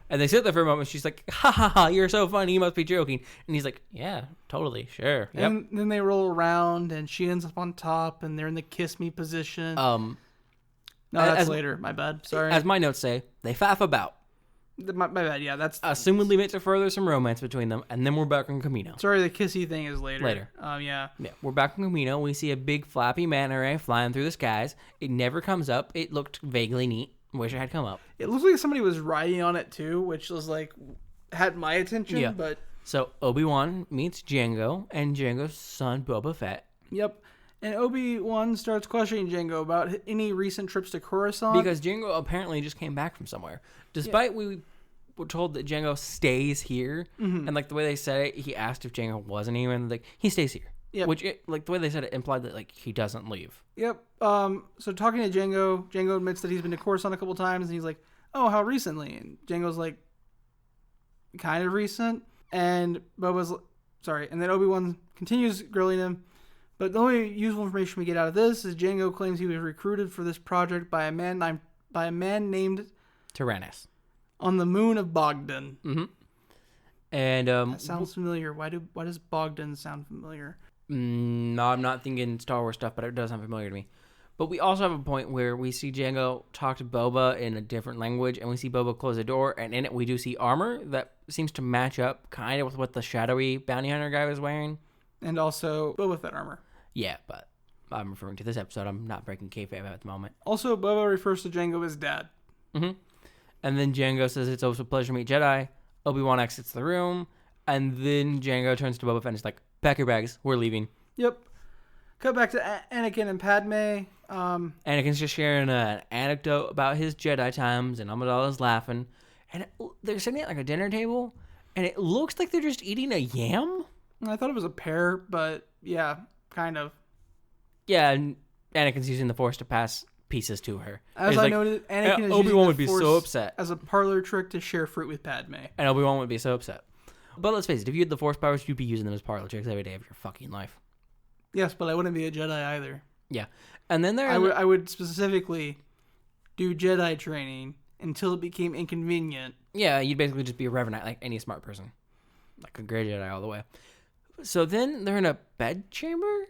And they sit there for a moment. She's like, ha ha ha, you're so funny. You must be joking. And he's like, yeah, totally, sure. Yep. And then they roll around, and she ends up on top, and they're in the kiss me position. No, that's later. My bad. Sorry. As my notes say, they faff about. My bad. Yeah, that's assumedly meant to further some romance between them, and then we're back on Camino. Sorry, the kissy thing is later. Yeah, we're back on Camino. We see a big flappy manta ray flying through the skies. It never comes up. It looked vaguely neat. Wish it had come up. It looks like somebody was riding on it too, which was like had my attention. Yeah. But so Obi-Wan meets Jango and Jango's son Boba Fett. Yep. And Obi-Wan starts questioning Jango about any recent trips to Coruscant. Because Jango apparently just came back from somewhere. Despite we were told that Jango stays here. Mm-hmm. And like the way they said it, he asked if Jango wasn't even like, he stays here. Yep. Which, like the way they said it implied that like he doesn't leave. Yep. So talking to Jango admits that he's been to Coruscant a couple times. And he's like, oh, how recently? And Jango's like, kind of recent. And and then Obi-Wan continues grilling him. But the only useful information we get out of this is Jango claims he was recruited for this project by a man named Tyrannus on the moon of Bogdan. Mm-hmm. And that sounds familiar. Why does Bogdan sound familiar? No, I'm not thinking Star Wars stuff, but it does sound familiar to me. But we also have a point where we see Jango talk to Boba in a different language, and we see Boba close a door, and in it we do see armor that seems to match up kind of with what the shadowy bounty hunter guy was wearing. And also Boba Fett armor. Yeah, but I'm referring to this episode. I'm not breaking kayfabe at the moment. Also, Boba refers to Jango as dad. Mm-hmm. And then Jango says it's always a pleasure to meet Jedi. Obi-Wan exits the room, and then Jango turns to Boba Fett and is like, pack your bags, we're leaving. Yep. Cut back to Anakin and Padme. Anakin's just sharing an anecdote about his Jedi times, and Amidala's laughing. And they're sitting at like a dinner table, and it looks like they're just eating a yam. I thought it was a pear, but yeah, kind of. Yeah, and Anakin's using the Force to pass pieces to her. As I noted, Anakin is Obi-Wan would using be the so Force upset as a parlor trick to share fruit with Padme. And Obi-Wan would be so upset. But let's face it, if you had the Force powers, you'd be using them as parlor tricks every day of your fucking life. Yes, but I wouldn't be a Jedi either. Yeah. And then I would specifically do Jedi training until it became inconvenient. Yeah, you'd basically just be a Revenant like any smart person. Like a Grey Jedi all the way. So then they're in a bed chamber?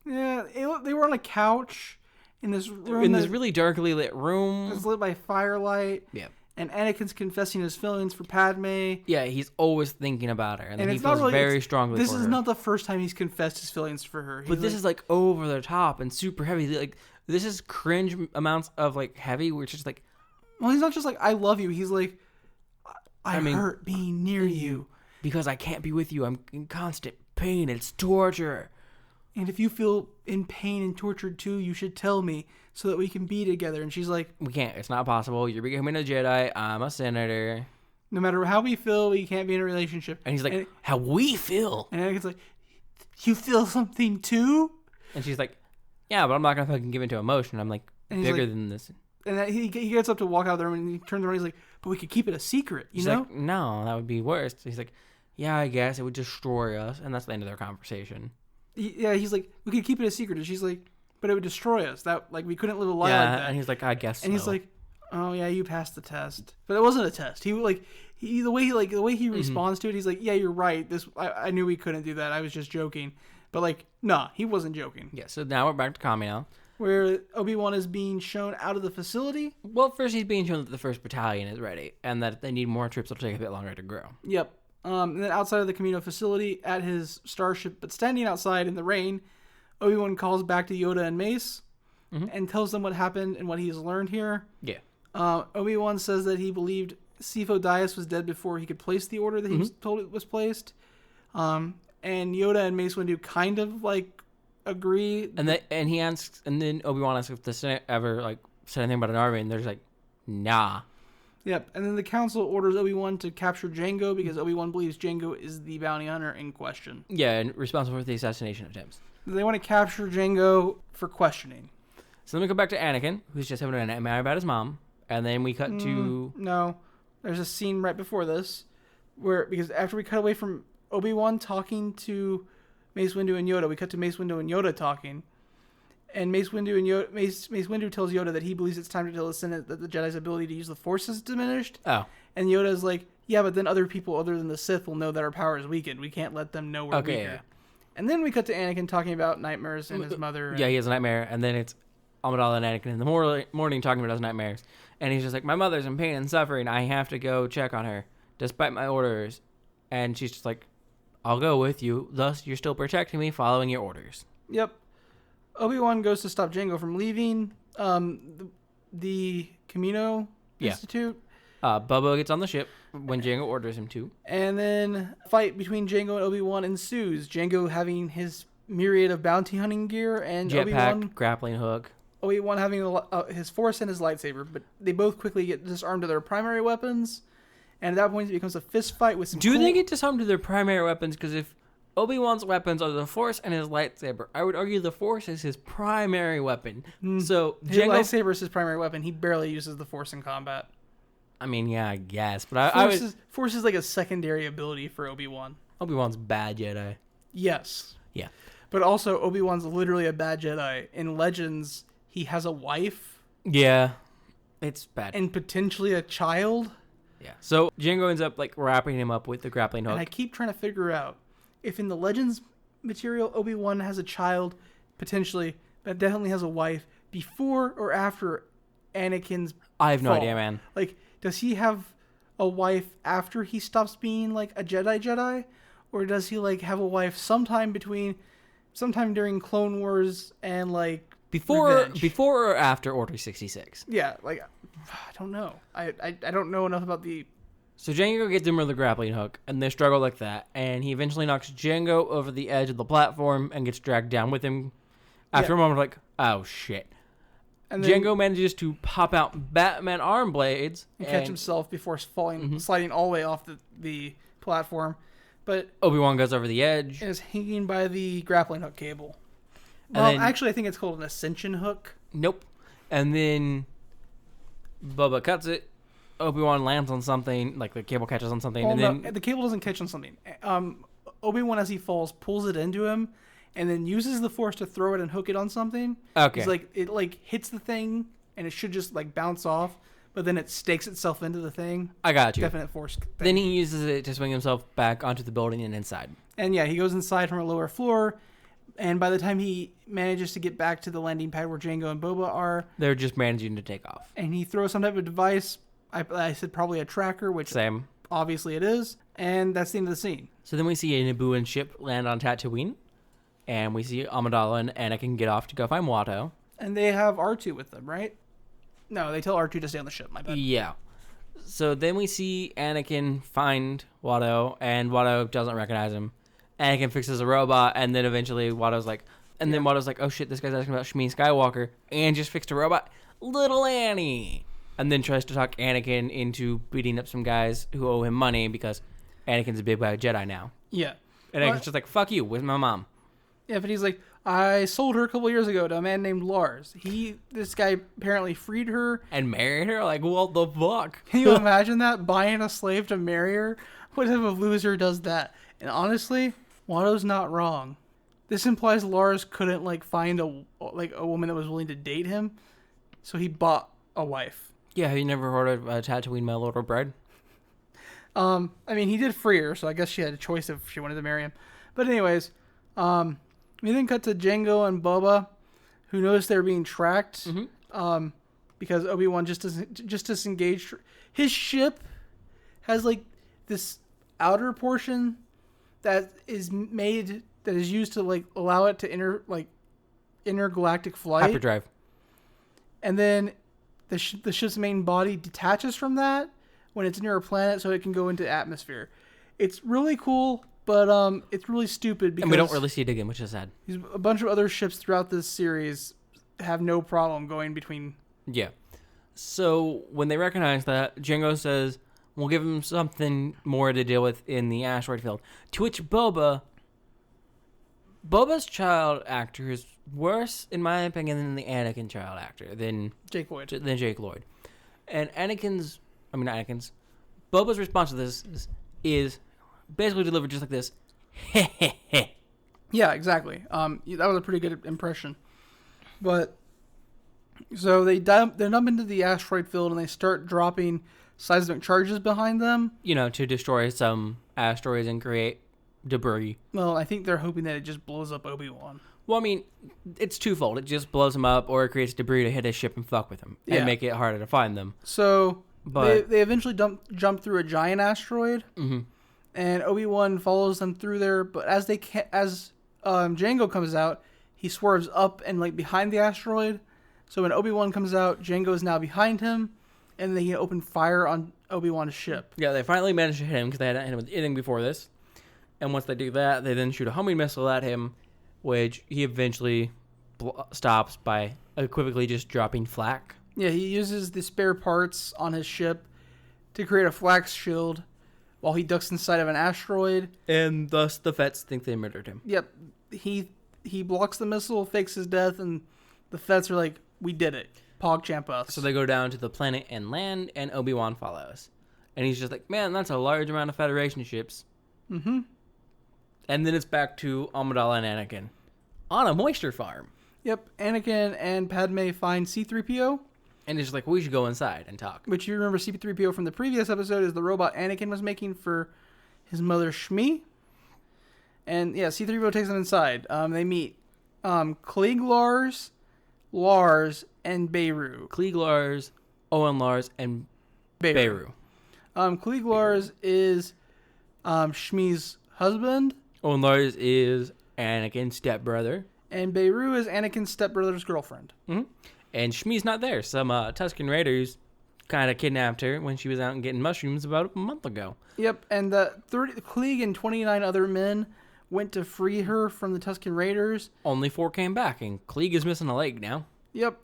Yeah, they were on a couch in this room. In this really darkly lit room. It's lit by firelight. Yeah. And Anakin's confessing his feelings for Padme. Yeah, he's always thinking about her. And then he feels very strongly for her. This is not the first time he's confessed his feelings for her. But this is like over the top and super heavy. Like, this is cringe amounts of like heavy, where it's just like... Well, he's not just like, I love you. He's like, I hurt being near you. Because I can't be with you. I'm in constant pain. It's torture. And if you feel in pain and tortured too, you should tell me so that we can be together. And she's like, we can't. It's not possible. You're becoming a Jedi. I'm a senator. No matter how we feel, we can't be in a relationship. And he's like, how we feel. And Anakin's like, you feel something too? And she's like, yeah, but I'm not going to fucking give into emotion. I'm like bigger than this. And he gets up to walk out of the room, and he turns around and he's like, but we could keep it a secret, you know? Like, no, that would be worse. He's like, yeah, I guess it would destroy us. And that's the end of their conversation. He's like, we could keep it a secret. And she's like, but it would destroy us. That, like, we couldn't live a lie like that. And he's like, I guess And he's like, oh yeah, you passed the test. But it wasn't a test. The way he responds to it, he's like, yeah, you're right. I knew we couldn't do that. I was just joking. But like, nah, he wasn't joking. Yeah, so now we're back to Kamino. Where Obi-Wan is being shown out of the facility. Well, first he's being shown that the 1st Battalion is ready, and that if they need more troops, it'll take a bit longer to grow. Yep. And then outside of the Kamino facility, at his starship, but standing outside in the rain, Obi-Wan calls back to Yoda and Mace, and tells them what happened and what he's learned here. Yeah. Obi-Wan says that he believed Sifo Dyas was dead before he could place the order that he was told it was placed. And Yoda and Mace Windu kind of like agree. And then Obi-Wan asks if the Senate ever like said anything about an army, and they're just like, nah. Yep. And then the council orders Obi-Wan to capture Jango because Obi-Wan believes Jango is the bounty hunter in question. Yeah, and responsible for the assassination attempts. They want to capture Jango for questioning. So then we go back to Anakin, who's just having a nightmare about his mom, and then we cut to... No, there's a scene right before this, because after we cut away from Obi-Wan talking to Mace Windu and Yoda, we cut to Mace Windu and Yoda talking, and Mace Windu tells Yoda that he believes it's time to tell the Senate that the Jedi's ability to use the Force is diminished. Oh. And Yoda's like, yeah, but then other people other than the Sith will know that our power is weakened. We can't let them know we're weaker. Yeah. And then we cut to Anakin talking about nightmares and his mother. Yeah, he has a nightmare, and then it's Amidala and Anakin in the morning talking about his nightmares. And he's just like, my mother's in pain and suffering. I have to go check on her, despite my orders. And she's just like, I'll go with you. Thus, you're still protecting me, following your orders. Yep. Obi-Wan goes to stop Jango from leaving the Kamino Institute. Bubba gets on the ship when Jango orders him to. And then a fight between Jango and Obi-Wan ensues. Jango having his myriad of bounty hunting gear and jetpack, grappling hook. Obi-Wan having his Force and his lightsaber, but they both quickly get disarmed of their primary weapons. And at that point, it becomes a fist fight with some. Do they get disarmed of their primary weapons? Because if Obi-Wan's weapons are the Force and his lightsaber, I would argue the Force is his primary weapon. So his lightsaber is his primary weapon. He barely uses the Force in combat. I mean, yeah, I guess, but Force is like a secondary ability for Obi-Wan. Obi-Wan's bad Jedi. Yes. Yeah. But also, Obi-Wan's literally a bad Jedi. In Legends, he has a wife. Yeah. It's bad. And potentially a child. Yeah. So Jango ends up like wrapping him up with the grappling hook. And I keep trying to figure out if in the Legends material Obi-Wan has a child, potentially, but definitely has a wife, before or after Anakin's I have no fall. idea, man. Like, does he have a wife after he stops being like a Jedi? Or does he like have a wife sometime during Clone Wars and like before or after Order 66? Yeah, like I don't know. I don't know enough about the. So Jango gets him with the grappling hook, and they struggle like that, and he eventually knocks Jango over the edge of the platform and gets dragged down with him. After a moment, like, oh shit. And Jango manages to pop out Batman arm blades and catch himself before falling, sliding all the way off the platform. But Obi-Wan goes over the edge. And is hanging by the grappling hook cable. Well, actually, I think it's called an ascension hook. Nope. And then Bubba cuts it. Obi-Wan lands on something, like the cable catches on something. Well, and then the cable doesn't catch on something. Obi-Wan, as he falls, pulls it into him, and then uses the Force to throw it and hook it on something. Okay. It's like it like hits the thing, and it should just like bounce off, but then it stakes itself into the thing. I got you. Definite Force thing. Then he uses it to swing himself back onto the building and inside. And yeah, he goes inside from a lower floor, and by the time he manages to get back to the landing pad where Jango and Boba are, they're just managing to take off. And he throws some type of device. I said probably a tracker, which Same. Obviously it is, and that's the end of the scene. So then we see a Nabooan ship land on Tatooine, and we see Amidala and Anakin get off to go find Watto. And they have R2 with them, right? No, they tell R2 to stay on the ship, my bad. Yeah. So then we see Anakin find Watto, and Watto doesn't recognize him. Anakin fixes a robot, and then eventually Watto's like, then Watto's like, oh shit, this guy's asking about Shmi Skywalker, and just fixed a robot. Little Annie. And then tries to talk Anakin into beating up some guys who owe him money because Anakin's a big bad Jedi now. Yeah. And Anakin's just like, fuck you, where's my mom? Yeah, but he's like, I sold her a couple years ago to a man named Lars. This guy apparently freed her. And married her? Like, what the fuck? Can you imagine that? Buying a slave to marry her? What type of loser does that? And honestly, Watto's not wrong. This implies Lars couldn't, like, find a woman that was willing to date him. So he bought a wife. Yeah, have you never heard of Tatooine, my little bride? I mean, he did free her, so I guess she had a choice if she wanted to marry him. But anyways, we then cut to Jango and Boba, who notice they're being tracked. Mm-hmm. Because Obi-Wan just disengaged. His ship has like this outer portion that is used to like allow it to intergalactic flight. Hyperdrive. And then the ship's main body detaches from that when it's near a planet, so it can go into atmosphere. It's really cool, but it's really stupid because and we don't really see it again, which is sad. A bunch of other ships throughout this series have no problem going between. Yeah. So when they recognize that, Jango says, "We'll give him something more to deal with in the asteroid field." To which Boba's child actor is worse, in my opinion, than the Anakin child actor, than Jake Lloyd. And Boba's response to this is basically delivered just like this. Yeah, exactly. That was a pretty good impression. But so they dump into the asteroid field and they start dropping seismic charges behind them. To destroy some asteroids and create debris. Well, I think they're hoping that it just blows up Obi-Wan. Well, I mean, it's twofold. It just blows him up, or it creates debris to hit his ship and fuck with him and make it harder to find them. So they eventually jump through a giant asteroid, and Obi-Wan follows them through there. But as Jango comes out, he swerves up and like behind the asteroid. So when Obi-Wan comes out, Jango is now behind him, and they open fire on Obi-Wan's ship. Yeah, they finally managed to hit him because they hadn't hit him with anything before this. And once they do that, they then shoot a homing missile at him, which he eventually stops by equivocally just dropping flak. Yeah, he uses the spare parts on his ship to create a flak shield while he ducks inside of an asteroid. And thus the Fets think they murdered him. Yep. He blocks the missile, fakes his death, and the Fets are like, "We did it. PogChamp us." So they go down to the planet and land, and Obi-Wan follows. And he's just like, "Man, that's a large amount of Federation ships." Mm-hmm. And then it's back to Amidala and Anakin on a moisture farm. Yep, Anakin and Padme find C-3PO. And it's just like, we should go inside and talk. Which you remember C-3PO from the previous episode is the robot Anakin was making for his mother Shmi. And yeah, C-3PO takes them inside. They meet Klieg Lars, and Beru. Klieg Lars, Owen Lars, and Beru. Klieg Lars is Shmi's husband. Owen Lars is Anakin's stepbrother. And Beru is Anakin's stepbrother's girlfriend. Mm-hmm. And Shmi's not there. Some Tusken Raiders kind of kidnapped her when she was out and getting mushrooms about a month ago. Yep, and Klieg and 29 other men went to free her from the Tusken Raiders. Only 4 came back, and Klieg is missing a leg now. Yep.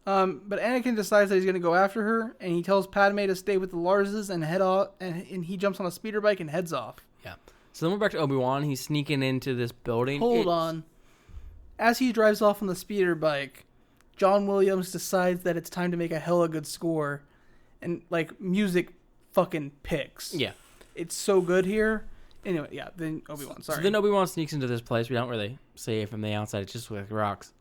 But Anakin decides that he's going to go after her, and he tells Padme to stay with the Larses and head off, and he jumps on a speeder bike and heads off. Yeah. So then we're back to Obi-Wan. He's sneaking into this building. Hold on. As he drives off on the speeder bike, John Williams decides that it's time to make a hella good score, and like music fucking picks. Yeah. It's so good here. Anyway, yeah, then Obi-Wan, sorry. So then Obi-Wan sneaks into this place. We don't really see it from the outside. It's just like rocks.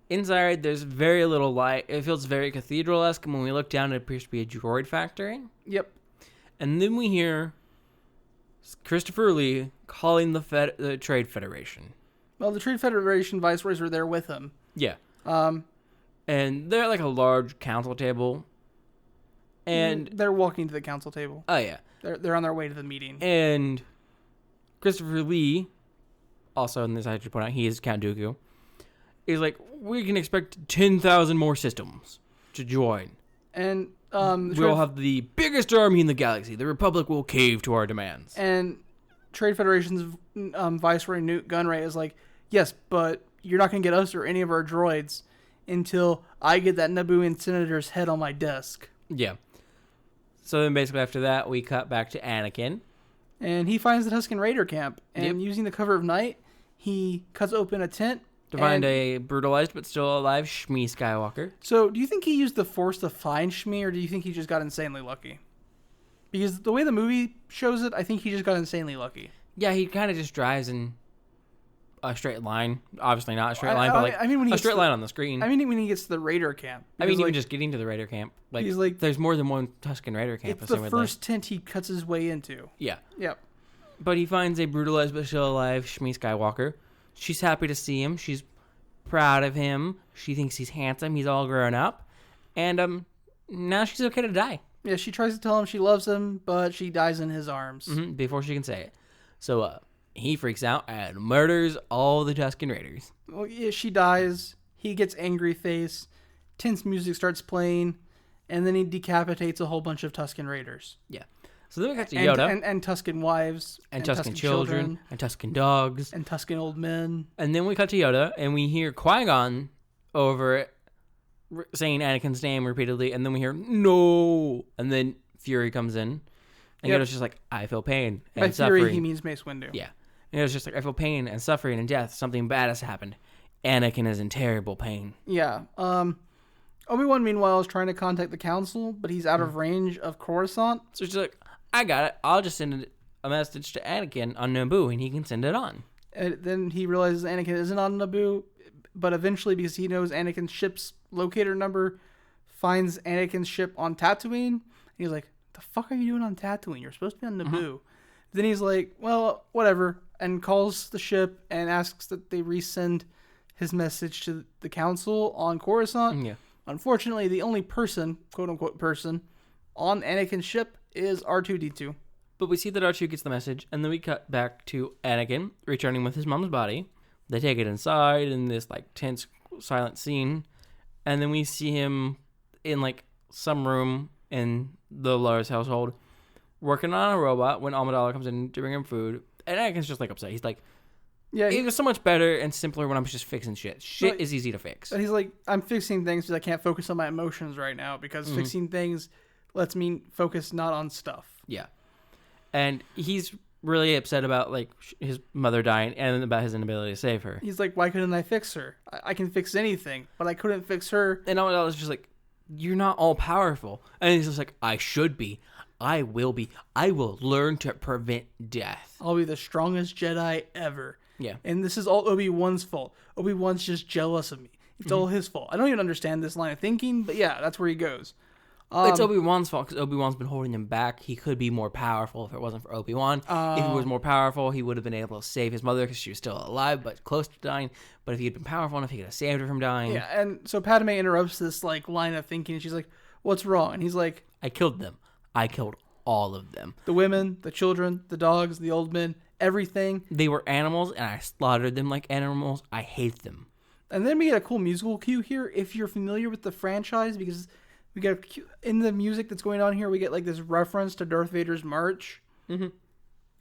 Inside, there's very little light. It feels very cathedral-esque, and when we look down, it appears to be a droid factory. Yep. And then we hear Christopher Lee calling the Trade Federation. Well, the Trade Federation viceroys were there with him. Yeah. And they're at like a large council table. And they're walking to the council table. Oh, yeah. They're on their way to the meeting. And Christopher Lee, also in this I should point out, he is Count Dooku, is like, we can expect 10,000 more systems to join. And we'll have the biggest army in the galaxy. The Republic will cave to our demands. And Trade Federation's Viceroy Newt Gunray is like, yes, but you're not going to get us or any of our droids until I get that Nabooian senator's head on my desk. Yeah. So then basically after that, we cut back to Anakin. And he finds the Tusken Raider camp. And using the cover of night, he cuts open a tent. To find a brutalized but still alive Shmi Skywalker. So do you think he used the Force to find Shmi, or do you think he just got insanely lucky? Because the way the movie shows it, I think he just got insanely lucky. Yeah, he kind of just drives and a straight line. Obviously not a straight line, but like when a straight line on the screen. I mean, when he gets to the Raider camp. I mean, like, even just getting to the Raider camp. Like, he's like, there's more than one Tusken Raider camp. It's the first tent he cuts his way into. Yeah. Yep. But he finds a brutalized but still alive Shmi Skywalker. She's happy to see him. She's proud of him. She thinks he's handsome. He's all grown up. And now she's okay to die. Yeah, she tries to tell him she loves him, but she dies in his arms. Before she can say it. So he freaks out and murders all the Tusken Raiders. Well, yeah, she dies. He gets angry face. Tense music starts playing. And then he decapitates a whole bunch of Tusken Raiders. Yeah. So then we got to Yoda. And Tusken wives. And Tusken children. And Tusken dogs. And Tusken old men. And then we cut to Yoda, and we hear Qui-Gon over it saying Anakin's name repeatedly, and then we hear, no! And then Fury comes in, and Yoda's just like, I feel pain and suffering. Fury, he means Mace Windu. Yeah. And Yoda's just like, I feel pain and suffering and death. Something bad has happened. Anakin is in terrible pain. Yeah. Obi-Wan, meanwhile, is trying to contact the Council, but he's out of range of Coruscant. So she's like, I got it. I'll just send a message to Anakin on Naboo, and he can send it on. And then he realizes Anakin isn't on Naboo, but eventually, because he knows Anakin's ship's locator number, finds Anakin's ship on Tatooine. And he's like, the fuck are you doing on Tatooine? You're supposed to be on Naboo. Then he's like, well, whatever, and calls the ship and asks that they resend his message to the Council on Coruscant. Yeah. Unfortunately, the only person, quote-unquote person, on Anakin's ship is R2-D2. But we see that R2 gets the message, and then we cut back to Anakin returning with his mom's body. They take it inside in this like tense, silent scene, and then we see him in like some room in the Lars household working on a robot when Amidala comes in to bring him food, and Anakin's just like upset. He's like, yeah, it was so much better and simpler when I was just fixing shit. Shit is easy to fix. And he's like, I'm fixing things because I can't focus on my emotions right now because fixing things lets me focus not on stuff. Yeah. And he's really upset about like his mother dying and about his inability to save her. He's like, why couldn't I fix her? I can fix anything, but I couldn't fix her. And Amidala's just like, you're not all powerful. And he's just like, I should be. I will be. I will learn to prevent death. I'll be the strongest Jedi ever. Yeah. And this is all Obi-Wan's fault. Obi-Wan's just jealous of me. It's all his fault. I don't even understand this line of thinking, but yeah, that's where he goes. It's Obi-Wan's fault because Obi-Wan's been holding him back. He could be more powerful if it wasn't for Obi-Wan. If he was more powerful, he would have been able to save his mother because she was still alive but close to dying. But if he had been powerful enough, he could have saved her from dying. Yeah, and so Padme interrupts this like line of thinking, and she's like, what's wrong? And he's like, I killed them. I killed all of them. The women, the children, the dogs, the old men, everything. They were animals, and I slaughtered them like animals. I hate them. And then we get a cool musical cue here. If you're familiar with the franchise, because we get in the music that's going on here, we get like this reference to Darth Vader's march. Mm-hmm.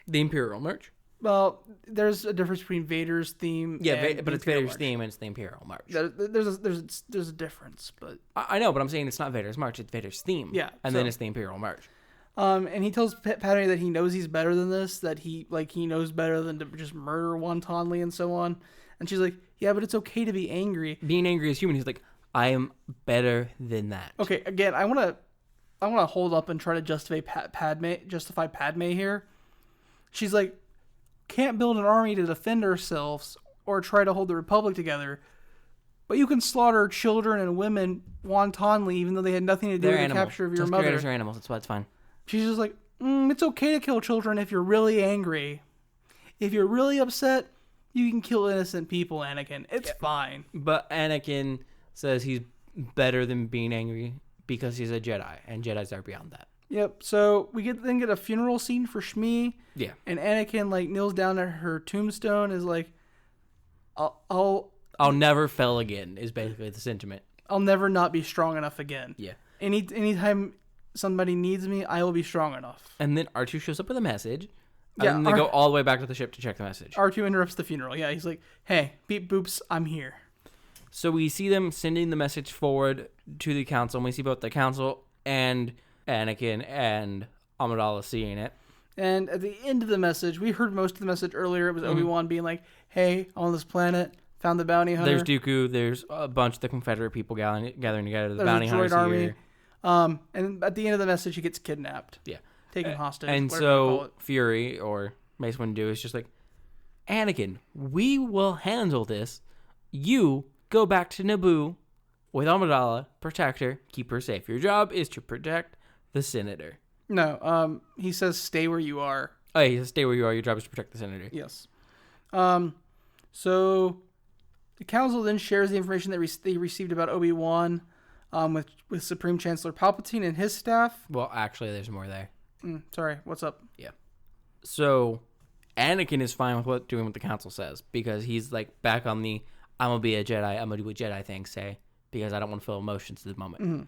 The Imperial March. Well, there's a difference between Vader's theme. Yeah, but it's Vader's theme and it's the Imperial March. There's a difference, but I know, but I'm saying it's not Vader's march; it's Vader's theme. Yeah, and then it's the Imperial March. And he tells Padme that he knows he's better than this, that he knows better than to just murder wantonly and so on. And she's like, yeah, but it's okay to be angry. Being angry is human. He's like, I am better than that. Okay, again, I want to hold up and try to justify Padme here. She's like, can't build an army to defend ourselves or try to hold the Republic together, but you can slaughter children and women wantonly, even though they had nothing to do with the capture of your mother. Creators are animals. That's why it's fine. She's just like, it's okay to kill children if you're really angry. If you're really upset, you can kill innocent people, Anakin. It's fine. But Anakin says he's better than being angry because he's a Jedi, and Jedis are beyond that. Yep. So we then get a funeral scene for Shmi. Yeah. And Anakin like kneels down at her tombstone, is like, I'll never fail again. Is basically the sentiment. I'll never not be strong enough again. Yeah. Anytime somebody needs me, I will be strong enough. And then R2 shows up with a message. Yeah, and they go all the way back to the ship to check the message. R2 interrupts the funeral. Yeah, he's like, hey, beep boops, I'm here. So we see them sending the message forward to the council, and we see both the council and Anakin and Amidala seeing it. And at the end of the message, we heard most of the message earlier. It was Obi-Wan being like, hey, on this planet, found the bounty hunter. There's Dooku. There's a bunch of the Confederate people gathering together. The bounty hunters army. Here. And at the end of the message, he gets kidnapped. Yeah. Taken hostage. And so Fury, or Mace Windu, is just like, Anakin, we will handle this. You go back to Naboo with Amidala, protect her, keep her safe. Your job is to protect the senator. No, he says stay where you are. Oh, yeah, stay where you are. Your job is to protect the senator. Yes. So the council then shares the information that they received about Obi-Wan with Supreme Chancellor Palpatine and his staff. Well, actually, there's more there. Sorry, what's up? Yeah. So Anakin is fine with doing what the council says because he's like back on the I'm going to be a Jedi, I'm going to do what Jedi things say because I don't want to feel emotions at the moment. Mm-hmm.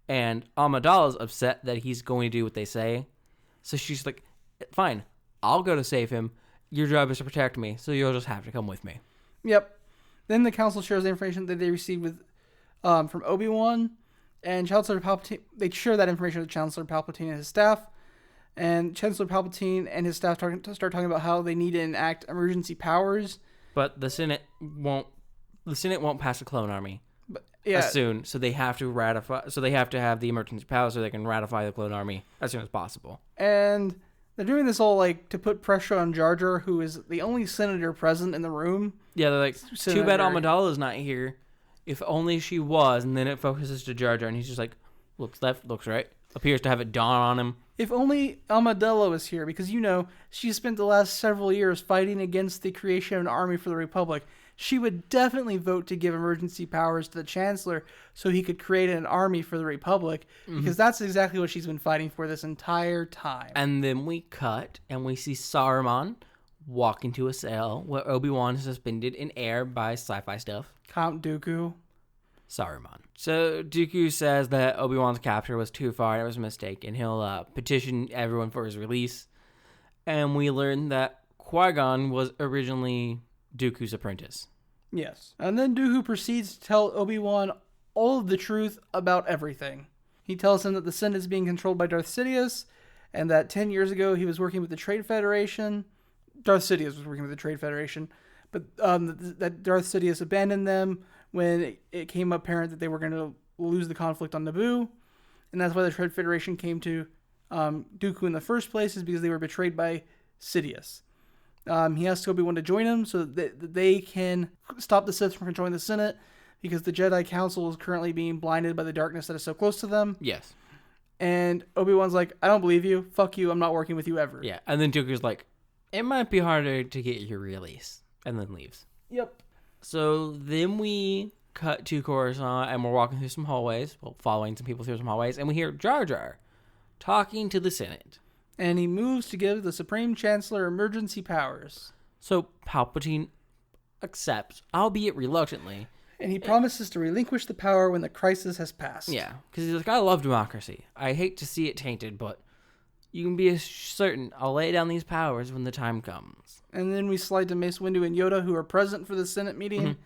And Amidala's upset that he's going to do what they say. So she's like, fine, I'll go to save him. Your job is to protect me, so you'll just have to come with me. Yep. Then the council shares the information that they received with from Obi-Wan and Chancellor Palpatine. They share that information with Chancellor Palpatine and his staff. And Chancellor Palpatine and his staff start talking about how they need to enact emergency powers. But the Senate won't pass a clone army. Yeah. As soon, so they have to ratify. So they have to have the emergency powers so they can ratify the clone army as soon as possible. And they're doing this all like to put pressure on Jar Jar, who is the only senator present in the room. Yeah, they're like, too bad Amidala's not here. If only she was. And then it focuses to Jar Jar, and he's just like, looks left, looks right. Appears to have it dawn on him. If only Amidala was here, because she spent the last several years fighting against the creation of an army for the Republic. She would definitely vote to give emergency powers to the Chancellor so he could create an army for the Republic, because that's exactly what she's been fighting for this entire time. And then we cut, and we see Saruman walk into a cell where Obi-Wan is suspended in air by sci-fi stuff. Count Dooku. Saruman. So Dooku says that Obi-Wan's capture was too far and it was a mistake, and he'll petition everyone for his release. And we learn that Qui-Gon was originally Dooku's apprentice. Yes. And then Dooku proceeds to tell Obi-Wan all of the truth about everything. He tells him that the Senate is being controlled by Darth Sidious, and that 10 years ago he was working with the Trade Federation. Darth Sidious was working with the Trade Federation, but that Darth Sidious abandoned them when it came apparent that they were going to lose the conflict on Naboo. And that's why the Trade Federation came to Dooku in the first place, is because they were betrayed by Sidious. He asked Obi-Wan to join him so that they can stop the Sith from controlling the Senate, because the Jedi Council is currently being blinded by the darkness that is so close to them. Yes. And Obi-Wan's like, I don't believe you. Fuck you. I'm not working with you ever. Yeah. And then Dooku's like, it might be harder to get your release. And then leaves. Yep. So then we cut to Coruscant, and we're walking through some hallways. Well, following some people through some hallways. And we hear Jar Jar talking to the Senate. And he moves to give the Supreme Chancellor emergency powers. So Palpatine accepts, albeit reluctantly. And he promises to relinquish the power when the crisis has passed. Yeah, because he's like, I love democracy. I hate to see it tainted, but you can be certain I'll lay down these powers when the time comes. And then we slide to Mace Windu and Yoda, who are present for the Senate meeting.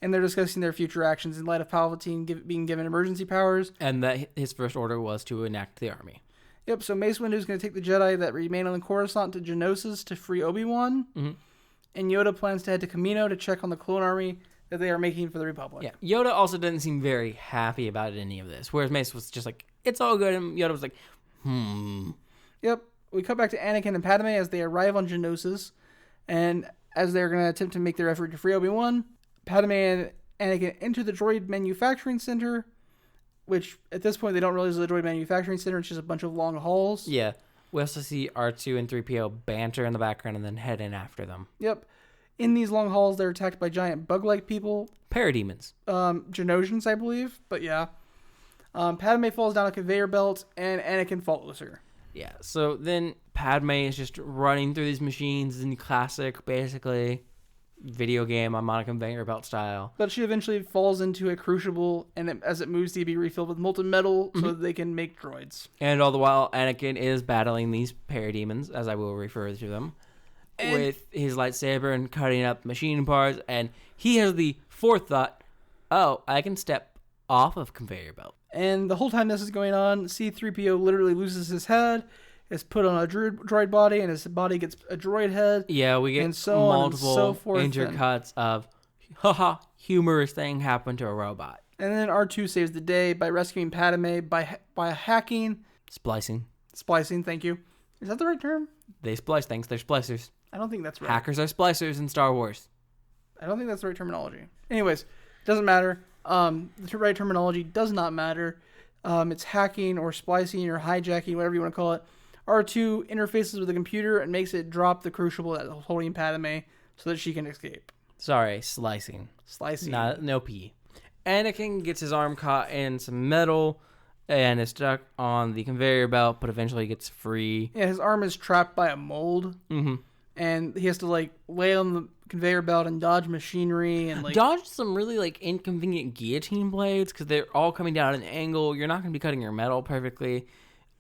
And they're discussing their future actions in light of Palpatine being given emergency powers. And that his first order was to enact the army. Yep, so Mace Windu is going to take the Jedi that remain on the Coruscant to Geonosis to free Obi-Wan. And Yoda plans to head to Kamino to check on the clone army that they are making for the Republic. Yeah, Yoda also didn't seem very happy about any of this, whereas Mace was just like, it's all good, and Yoda was like, Yep, we cut back to Anakin and Padme as they arrive on Geonosis, and as they're going to attempt to make their effort to free Obi-Wan, Padme and Anakin enter the droid manufacturing center, which at this point they don't realize is a droid manufacturing center. It's just a bunch of long halls. Yeah. We also see R2 and 3PO banter in the background and then head in after them. Yep. In these long halls, they're attacked by giant bug-like people. Parademons. Genosians, I believe. But yeah. Padme falls down a conveyor belt, and Anakin follows her. Yeah. So then Padme is just running through these machines in classic, basically, video game on a conveyor belt style. But she eventually falls into a crucible, and as it moves to be refilled with molten metal so that they can make droids. And all the while, Anakin is battling these parademons, as I will refer to them, with his lightsaber and cutting up machine parts. And he has the forethought, oh, I can step off of conveyor belt. And the whole time this is going on, C-3PO literally loses his head, is put on a droid body, and his body gets a droid head. Yeah, we get multiple intercuts of, haha, humorous thing happened to a robot. And then R2 saves the day by rescuing Padme by hacking. Splicing. Splicing, thank you. Is that the right term? They splice things. They're splicers. I don't think that's right. Hackers are splicers in Star Wars. I don't think that's the right terminology. Anyways, doesn't matter. The right terminology does not matter. It's hacking or splicing or hijacking, whatever you want to call it. R2 interfaces with the computer and makes it drop the crucible that's holding Padme so that she can escape. Sorry, slicing. Slicing. No P. Anakin gets his arm caught in some metal and is stuck on the conveyor belt, but eventually gets free. Yeah, his arm is trapped by a mold. Mm-hmm. And he has to, like, lay on the conveyor belt and dodge machinery and, like... Dodge some really, like, inconvenient guillotine blades because they're all coming down at an angle. You're not going to be cutting your metal perfectly.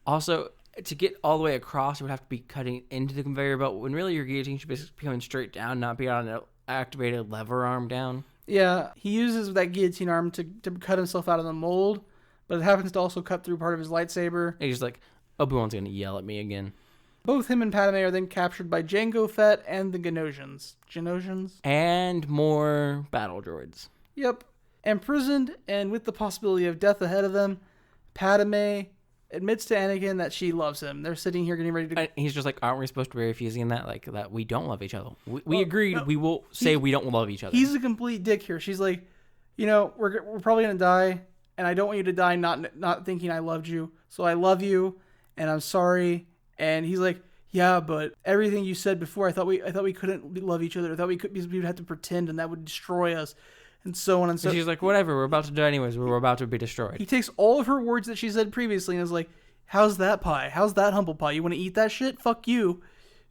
Also, to get all the way across, you would have to be cutting into the conveyor belt when really your guillotine should be coming straight down, not be on an activated lever arm down. Yeah, he uses that guillotine arm to cut himself out of the mold, but it happens to also cut through part of his lightsaber. And he's like, Obi-Wan's going to yell at me again. Both him and Padme are then captured by Jango Fett and the Genosians. Genosians? And more battle droids. Yep. Imprisoned and with the possibility of death ahead of them, Padme admits to Anakin that she loves him. They're sitting here getting ready to... And he's just like, aren't we supposed to be refusing that? Like, that we don't love each other. We agreed we will say we don't love each other. He's a complete dick here. She's like, you know, we're probably going to die, and I don't want you to die not thinking I loved you. So I love you, and I'm sorry. And he's like, yeah, but everything you said before, I thought we couldn't love each other. I thought we would have to pretend, and that would destroy us, and so on and so. And she's like, whatever, we're about to die anyways. We're about to be destroyed. He takes all of her words that she said previously and is like, how's that pie? How's that humble pie? You want to eat that shit? Fuck you.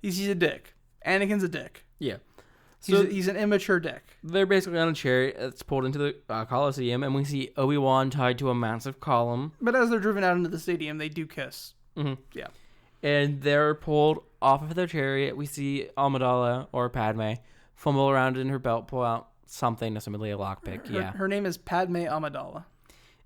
He's a dick. Anakin's a dick. Yeah. So he's an immature dick. They're basically on a chariot that's pulled into the Coliseum, and we see Obi-Wan tied to a massive column. But as they're driven out into the stadium, they do kiss. Mm-hmm. Yeah. And they're pulled off of their chariot. We see Amidala, or Padme, fumble around in her belt, pull out something, assumedly a lockpick. Her name is Padme Amidala.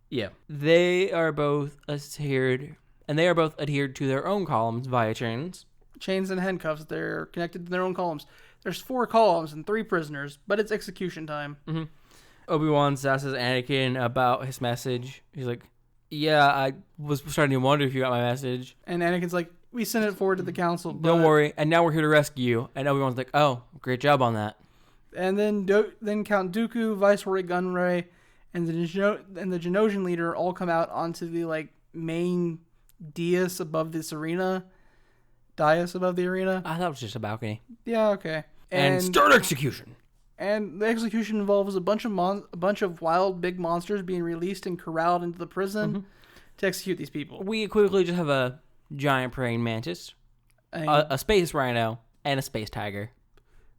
Yeah. They are both adhered to their own columns via chains. Chains and handcuffs. They're connected to their own columns. There's 4 columns and 3 prisoners, but it's execution time. Mm-hmm. Obi-Wan asks Anakin about his message. He's like, yeah, I was starting to wonder if you got my message. And Anakin's like, we sent it forward to the council. Don't worry. And now we're here to rescue you. And Obi-Wan's like, oh, great job on that. And then Count Dooku, Viceroy Gunray, and the Genosian leader all come out onto the like main dais above the arena. I thought it was just a balcony. Yeah, okay. And start execution. And the execution involves a bunch of wild big monsters being released and corralled into the prison to execute these people. We quickly just have a giant praying mantis, a space rhino, and a space tiger.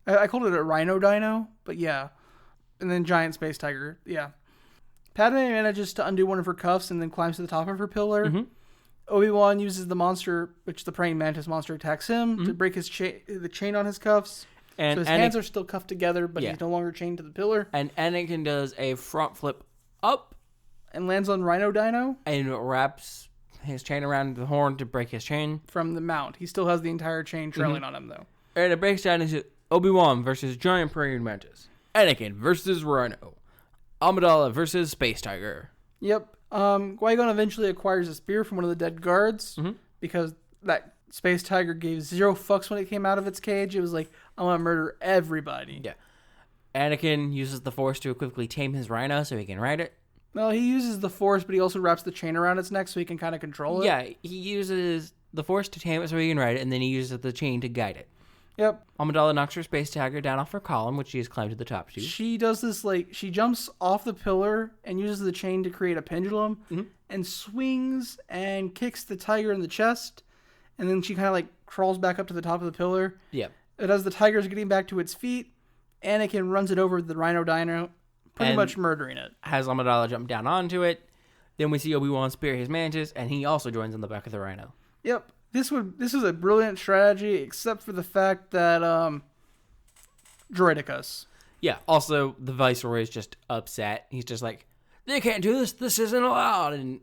I called it a rhino dino, but yeah. And then giant space tiger, yeah. Padme manages to undo one of her cuffs and then climbs to the top of her pillar. Mm-hmm. Obi-Wan uses the monster, which the praying mantis monster attacks him, to break the chain on his cuffs. And so his hands are still cuffed together, but he's no longer chained to the pillar. And Anakin does a front flip up. And lands on Rhino Dino. And wraps his chain around the horn to break his chain. From the mount. He still has the entire chain trailing on him, though. And it breaks down into Obi-Wan versus giant praying mantis. Anakin versus Rhino. Amidala versus Space Tiger. Yep. Qui-Gon eventually acquires a spear from one of the dead guards because that Space Tiger gave 0 fucks when it came out of its cage. It was like, I want to murder everybody. Yeah. Anakin uses the Force to quickly tame his rhino so he can ride it. Well, he uses the Force, but he also wraps the chain around its neck so he can kind of control it. Yeah, he uses the Force to tame it so he can ride it, and then he uses the chain to guide it. Yep. Amidala knocks her Space Tiger down off her column, which she has climbed to the top to. She does this, like, she jumps off the pillar and uses the chain to create a pendulum and swings and kicks the tiger in the chest. And then she kind of, like, crawls back up to the top of the pillar. Yeah. And as the tiger's getting back to its feet, Anakin runs it over the Rhino Dino, pretty much murdering it. Has Amidala jump down onto it. Then we see Obi-Wan spear his mantis, and he also joins on the back of the rhino. Yep. This is a brilliant strategy, except for the fact that Droidicus. Yeah. Also, the Viceroy is just upset. He's just like, they can't do this. This isn't allowed. And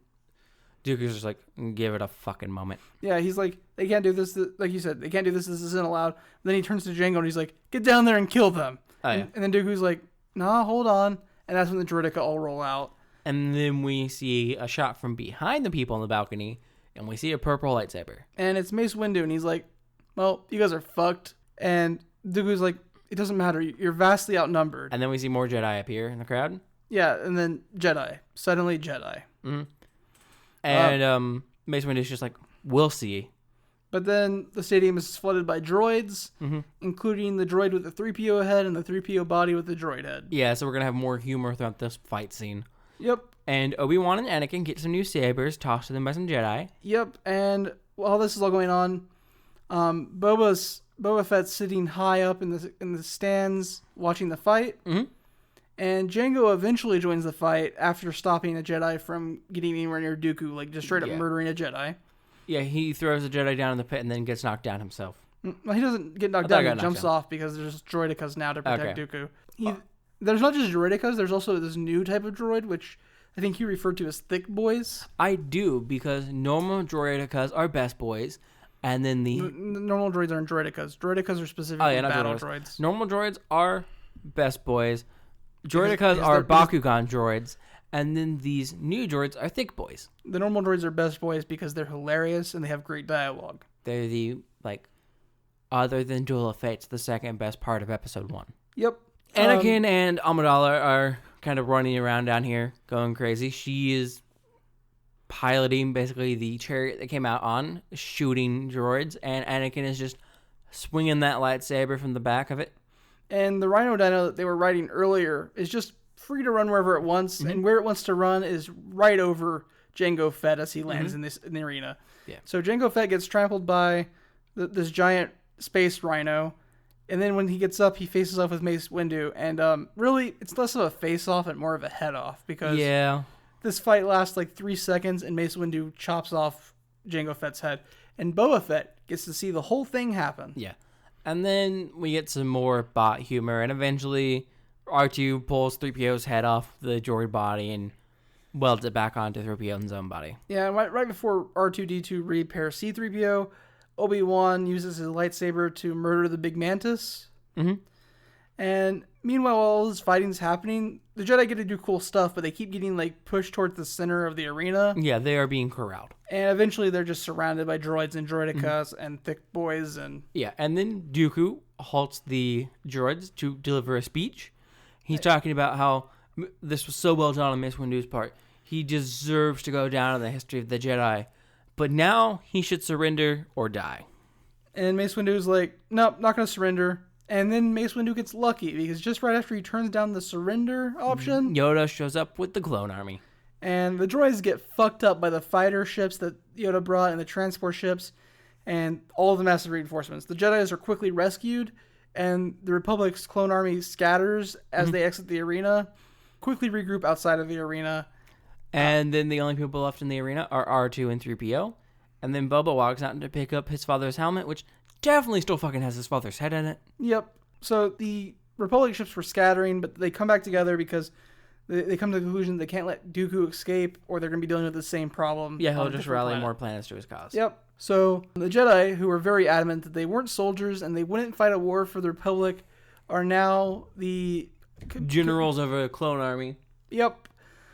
Dooku's just like, give it a fucking moment. Yeah, he's like, they can't do this. Like you said, they can't do this. This isn't allowed. Then he turns to Jango and he's like, get down there and kill them. Oh, yeah. And then Dooku's like, nah, hold on. And that's when the Droidica all roll out. And then we see a shot from behind the people on the balcony, and we see a purple lightsaber. And it's Mace Windu, and he's like, well, you guys are fucked. And Dooku's like, it doesn't matter. You're vastly outnumbered. And then we see more Jedi appear in the crowd. Yeah, and then Jedi. Suddenly Jedi. Mm-hmm. And Mace Windu's just like, we'll see. But then the stadium is flooded by droids, including the droid with the 3PO head and the 3PO body with the droid head. Yeah, so we're going to have more humor throughout this fight scene. Yep. And Obi-Wan and Anakin get some new sabers tossed to them by some Jedi. Yep, and while this is all going on, Boba Fett's sitting high up in the stands watching the fight. Mm-hmm. And Jango eventually joins the fight after stopping a Jedi from getting anywhere near Dooku, like just straight up murdering a Jedi. Yeah, he throws a Jedi down in the pit and then gets knocked down himself. Well, he doesn't get knocked down, he jumps off because there's droidicas now to protect Dooku. There's not just droidicas, there's also this new type of droid, which I think he referred to as thick boys. I do, because normal droidicas are best boys, and then the normal droids aren't droidicas. Droidicas are specifically battle droids. Normal droids are best boys. Droidicas are Bakugan droids, and then these new droids are thick boys. The normal droids are best boys because they're hilarious and they have great dialogue. They're the, other than Duel of Fates, the second best part of Episode 1. Yep. Anakin and Amidala are kind of running around down here, going crazy. She is piloting, basically, the chariot that came out on, shooting droids, and Anakin is just swinging that lightsaber from the back of it. And the Rhino Dino that they were riding earlier is just free to run wherever it wants, and where it wants to run is right over Jango Fett as he lands in the arena. Yeah. So Jango Fett gets trampled by this giant space rhino, and then when he gets up, he faces off with Mace Windu, and really, it's less of a face-off and more of a head-off, because this fight lasts 3 seconds, and Mace Windu chops off Jango Fett's head, and Boba Fett gets to see the whole thing happen. Yeah. And then we get some more bot humor, and eventually R2 pulls 3PO's head off the droid body and welds it back onto 3PO's own body. Yeah, right before R2-D2 repairs C-3PO, Obi-Wan uses his lightsaber to murder the big mantis. Mm-hmm. And meanwhile, while all this fighting's happening, the Jedi get to do cool stuff, but they keep getting pushed towards the center of the arena. Yeah, they are being corralled. And eventually they're just surrounded by droids and droidicas and thick boys and... Yeah, and then Dooku halts the droids to deliver a speech. He's talking about how this was so well done on Mace Windu's part. He deserves to go down in the history of the Jedi. But now he should surrender or die. And Mace Windu's like, nope, not going to surrender. And then Mace Windu gets lucky because just right after he turns down the surrender option, Yoda shows up with the clone army. And the droids get fucked up by the fighter ships that Yoda brought and the transport ships and all the massive reinforcements. The Jedis are quickly rescued, and the Republic's clone army scatters as they exit the arena, quickly regroup outside of the arena. And then the only people left in the arena are R2 and 3PO. And then Boba walks out to pick up his father's helmet, which definitely still fucking has his father's head in it. Yep. So the Republic ships were scattering, but they come back together because they come to the conclusion they can't let Dooku escape, or they're going to be dealing with the same problem. Yeah, he'll just rally more planets to his cause. Yep. So the Jedi, who were very adamant that they weren't soldiers and they wouldn't fight a war for the Republic, are now the... generals of a clone army. Yep.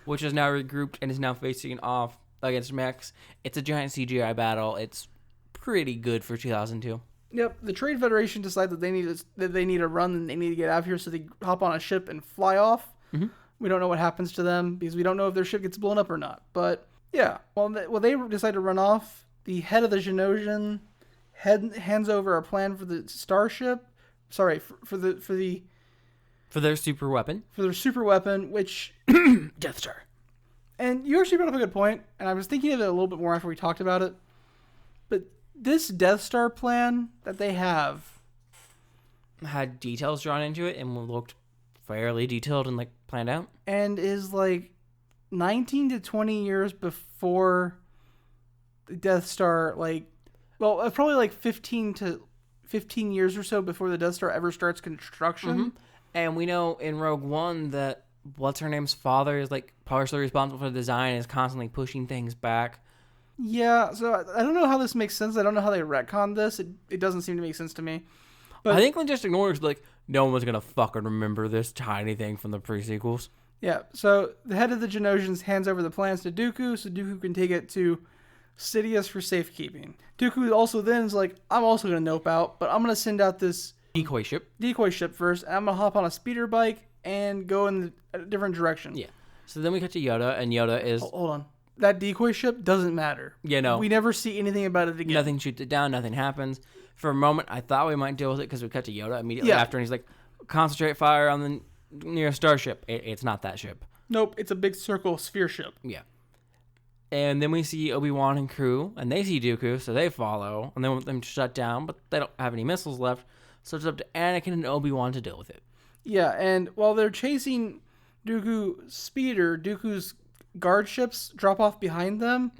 Which is now regrouped and is now facing off against Mex. It's a giant CGI battle. It's pretty good for 2002. Yep. The Trade Federation decides that they need a run and they need to get out of here, so they hop on a ship and fly off. Mm-hmm. We don't know what happens to them because we don't know if their ship gets blown up or not. But yeah, while they decide to run off, the head of the Genosian hands over a plan for the starship. Sorry, for their super weapon. For their super weapon, which... Death Star. And you actually brought up a good point, and I was thinking of it a little bit more after we talked about it. But this Death Star plan that they have... had details drawn into it and looked fairly detailed and planned out. And is 19 to 20 years before the Death Star, probably 15 years or so before the Death Star ever starts construction. Mm-hmm. And we know in Rogue One that what's-her-name's father is partially responsible for the design and is constantly pushing things back. Yeah, so I don't know how this makes sense. I don't know how they retcon this. It doesn't seem to make sense to me. But I think they just ignores no one's gonna fucking remember this tiny thing from the pre-sequels. Yeah, so the head of the Genosians hands over the plans to Dooku so Dooku can take it to Sidious for safekeeping. Dooku also then is I'm also gonna nope out, but I'm gonna send out this decoy ship. Decoy ship first. I'm gonna hop on a speeder bike and go in a different direction. Yeah. So then we cut to Yoda, and Yoda is... Hold on. That decoy ship doesn't matter. Yeah, no. We never see anything about it again. Nothing shoots it down. Nothing happens. For a moment, I thought we might deal with it because we cut to Yoda immediately after, and he's like, concentrate fire on the nearest starship. It's not that ship. Nope, it's a big circle sphere ship. Yeah. And then we see Obi-Wan and crew, and they see Dooku, so they follow, and they want them to shut down, but they don't have any missiles left, so it's up to Anakin and Obi-Wan to deal with it. Yeah, and while they're chasing Dooku's speeder, Dooku's guard ships drop off behind them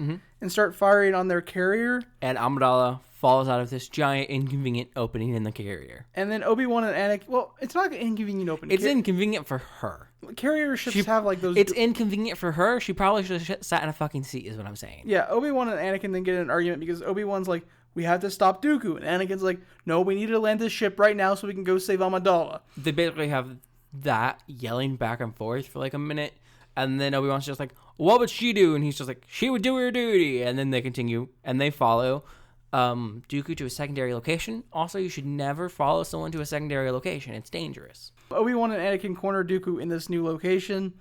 and start firing on their carrier. And Amidala falls out of this giant inconvenient opening in the carrier. And then Obi-Wan and Anakin... Well, it's not an inconvenient opening. It's inconvenient for her. Carrier ships have like those... It's inconvenient for her. She probably should have sat in a fucking seat is what I'm saying. Yeah, Obi-Wan and Anakin then get in an argument because Obi-Wan's like, we have to stop Dooku. And Anakin's like, no, we need to land this ship right now so we can go save Amidala. They basically have that yelling back and forth for like a minute. And then Obi-Wan's just like, what would she do? And he's just like, she would do her duty. And then they continue and they follow Dooku to a secondary location. Also, you should never follow someone to a secondary location. It's dangerous. Obi-Wan and Anakin corner Dooku in this new location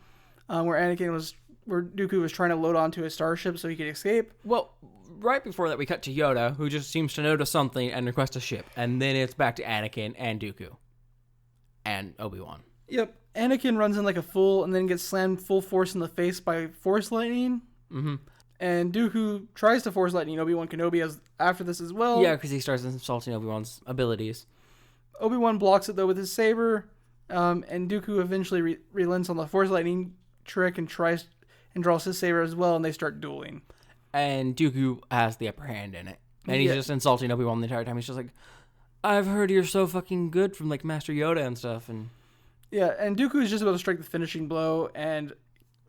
where Dooku was trying to load onto a starship so he could escape. Well, right before that, we cut to Yoda, who just seems to notice something and request a ship. And then it's back to Anakin and Dooku and Obi-Wan. Yep. Anakin runs in like a fool and then gets slammed full force in the face by Force Lightning. Mm-hmm. And Dooku tries to Force Lightning Obi-Wan Kenobi after this as well. Yeah, because he starts insulting Obi-Wan's abilities. Obi-Wan blocks it though with his saber. And Dooku eventually relents on the Force Lightning trick and tries and draws his saber as well, and they start dueling. And Dooku has the upper hand in it. And he's just insulting Obi-Wan the entire time. He's just like, I've heard you're so fucking good from like Master Yoda and stuff. And yeah, and Dooku is just about to strike the finishing blow and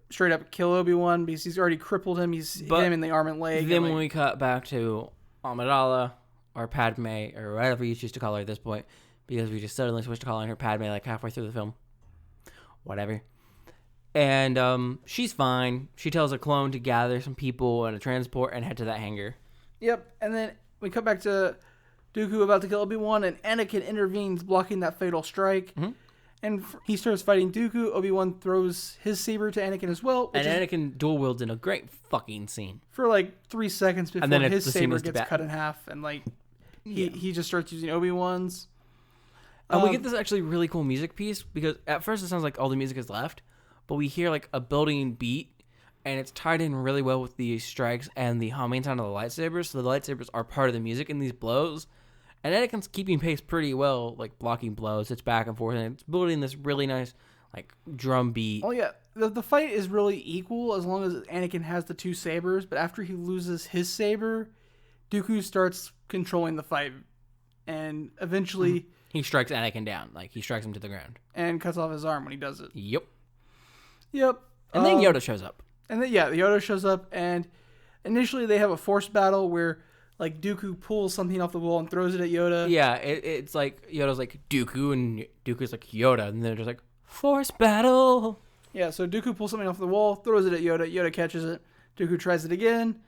straight up kill Obi-Wan because he's already crippled him. He's hit him in the arm and leg. Then when we cut back to Amidala or Padme or whatever you choose to call her at this point, because we just suddenly switched to calling her Padme like halfway through the film. Whatever. And she's fine. She tells a clone to gather some people and a transport and head to that hangar. Yep, and then we cut back to Dooku about to kill Obi-Wan, and Anakin intervenes, blocking that fatal strike. Mm-hmm. And he starts fighting Dooku. Obi-Wan throws his saber to Anakin as well. And Anakin dual wields in a great fucking scene. For like 3 seconds before his saber gets cut in half. And like he just starts using Obi-Wan's. And we get this actually really cool music piece because at first it sounds like all the music is left. But we hear like a building beat. And it's tied in really well with the strikes and the humming sound of the lightsabers. So the lightsabers are part of the music in these blows. And Anakin's keeping pace pretty well, like blocking blows. It's back and forth, and it's building this really nice, like, drum beat. Oh, yeah. The fight is really equal as long as Anakin has the 2 sabers. But after he loses his saber, Dooku starts controlling the fight. And eventually... He strikes Anakin down. Like, he strikes him to the ground. And cuts off his arm when he does it. Yep. And then Yoda shows up. And then, Yoda shows up, and initially they have a force battle where... Like, Dooku pulls something off the wall and throws it at Yoda. Yeah, it's like, Yoda's like, Dooku, and Dooku's like, Yoda. And they're just like, force battle. Yeah, so Dooku pulls something off the wall, throws it at Yoda. Yoda catches it. Dooku tries it again,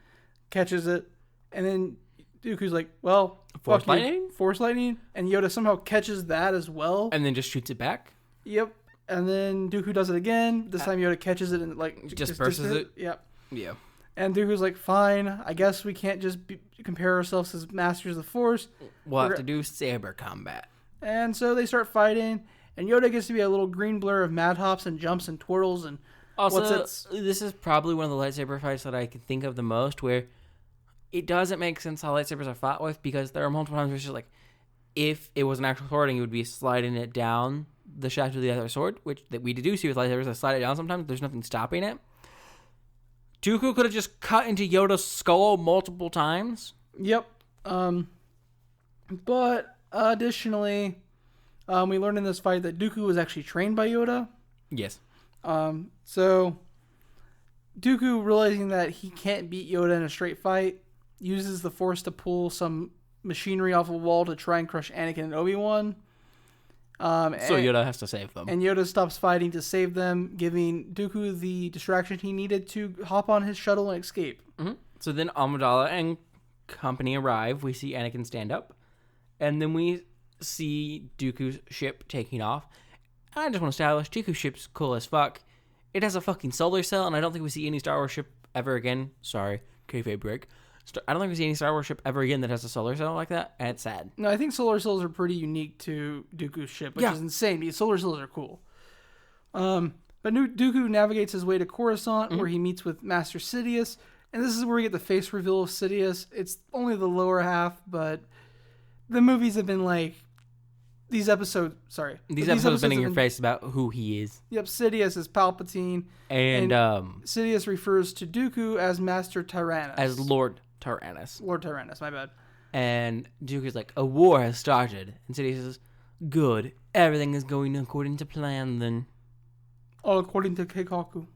catches it. And then Dooku's like, well, Force lightning? Force lightning. And Yoda somehow catches that as well. And then just shoots it back? Yep. And then Dooku does it again. This time Yoda catches it and, like... Disperses it? Yep. Yeah. And Dooku's like, fine, I guess we can't just compare ourselves as masters of the Force. We'll have to do saber combat. And so they start fighting, and Yoda gets to be a little green blur of mad hops and jumps and twirls. And also, this is probably one of the lightsaber fights that I can think of the most, where it doesn't make sense how lightsabers are fought with, because there are multiple times where it's just like, if it was an actual sword, you would be sliding it down the shaft of the other sword, which that we do see with lightsabers. They slide it down sometimes. There's nothing stopping it. Dooku could have just cut into Yoda's skull multiple times. Yep. But additionally, we learned in this fight that Dooku was actually trained by Yoda. Yes. So Dooku, realizing that he can't beat Yoda in a straight fight, uses the Force to pull some machinery off a wall to try and crush Anakin and Obi-Wan. So Yoda has to save them. And Yoda stops fighting to save them, giving Dooku the distraction he needed to hop on his shuttle and escape. Mm-hmm. So then Amidala and company arrive. We see Anakin stand up. And then we see Dooku's ship taking off. I just want to establish Dooku's ship's cool as fuck. It has a fucking solar cell, and I don't think we see any Star Wars ship ever again. Sorry, kayfabe break. I don't think we see any Star Wars ship ever again that has a solar cell like that, and it's sad. No, I think solar cells are pretty unique to Dooku's ship, which is insane because solar cells are cool. But Dooku navigates his way to Coruscant, where he meets with Master Sidious, and this is where we get the face reveal of Sidious. It's only the lower half, but the movies have been like... These episodes have been in your face about who he is. Yep, Sidious is Palpatine. And Sidious refers to Dooku as Master Tyrannus. As Lord Tyrannus. Lord Tyrannus, my bad. And Dooku's like, a war has started. And Sidious says, good. Everything is going according to plan then. All according to Keikaku.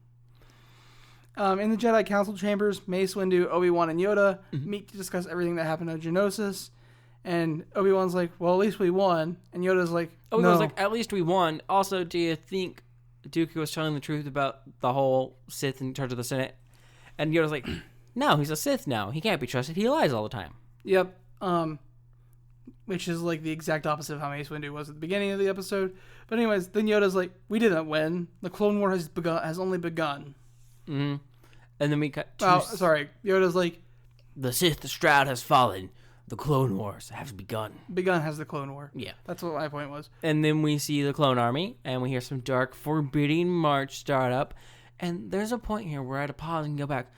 In the Jedi Council chambers, Mace Windu, Obi-Wan, and Yoda meet to discuss everything that happened to Geonosis. And Obi-Wan's like, well, at least we won. And Yoda's like, no. Obi-Wan's like, at least we won. Also, do you think Dooku was telling the truth about the whole Sith in charge of the Senate? And Yoda's like, no, he's a Sith now. He can't be trusted. He lies all the time. Yep. Which is like the exact opposite of how Mace Windu was at the beginning of the episode. But anyways, then Yoda's like, we didn't win. The Clone War has only begun. Mm-hmm. And then we cut to... Yoda's like... The Sith shroud has fallen. The Clone Wars have begun. Begun has the Clone War. Yeah. That's what my point was. And then we see the Clone Army, and we hear some dark, forbidding march start up. And there's a point here where I had to pause and go back.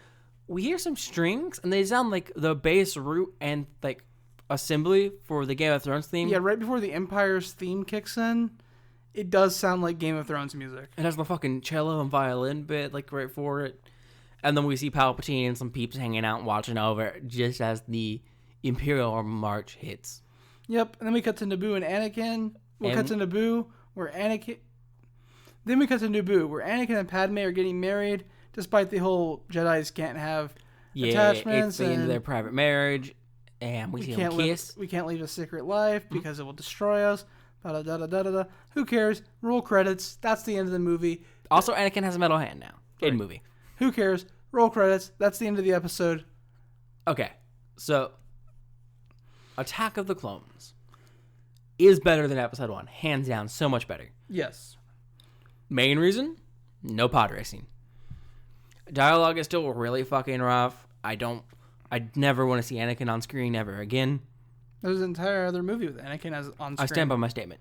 We hear some strings, and they sound like the bass root and, like, assembly for the Game of Thrones theme. Yeah, right before the Empire's theme kicks in, it does sound like Game of Thrones music. It has the fucking cello and violin bit, like, right for it. And then we see Palpatine and some peeps hanging out and watching over just as the Imperial March hits. Yep, and then we cut to Naboo and Anakin. Then we cut to Naboo, where Anakin and Padme are getting married, despite the whole Jedis can't have attachments. It's the end of their private marriage, and we see them kiss. We can't leave a secret life because it will destroy us. Da-da-da-da-da-da. Who cares? Roll credits. That's the end of the movie. Also, Anakin has a metal hand now in movie. Who cares? Roll credits. That's the end of the episode. Okay, so Attack of the Clones is better than Episode 1. Hands down, so much better. Yes. Main reason? No pod racing. Dialogue is still really fucking rough. I'd never want to see Anakin on screen ever again. There's an entire other movie with Anakin as on screen. I stand by my statement.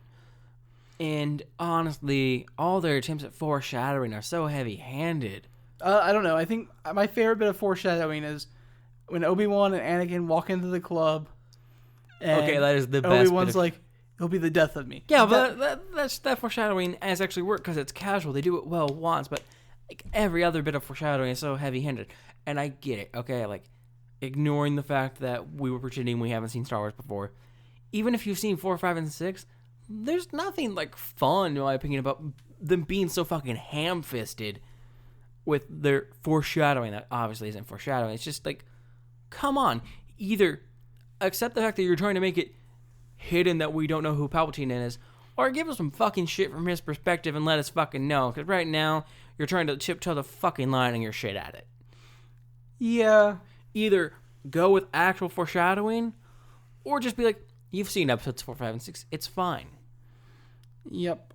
And honestly, all their attempts at foreshadowing are so heavy-handed. I don't know. I think my favorite bit of foreshadowing is when Obi-Wan and Anakin walk into the club. Okay, that is the best. Obi-Wan's like, it'll be the death of me. Yeah, but that foreshadowing has actually worked because it's casual. They do it well once, but like every other bit of foreshadowing is so heavy-handed. And I get it, okay? Like, ignoring the fact that we were pretending we haven't seen Star Wars before. Even if you've seen 4, 5, and 6, there's nothing, like, fun, in my opinion, about them being so fucking ham-fisted with their foreshadowing. That obviously isn't foreshadowing. It's just like, come on. Either accept the fact that you're trying to make it hidden that we don't know who Palpatine is, or give us some fucking shit from his perspective and let us fucking know. Because right now, you're trying to tiptoe the fucking line and you're shit at it. Yeah. Either go with actual foreshadowing, or just be like, you've seen episodes 4, 5, and 6. It's fine. Yep.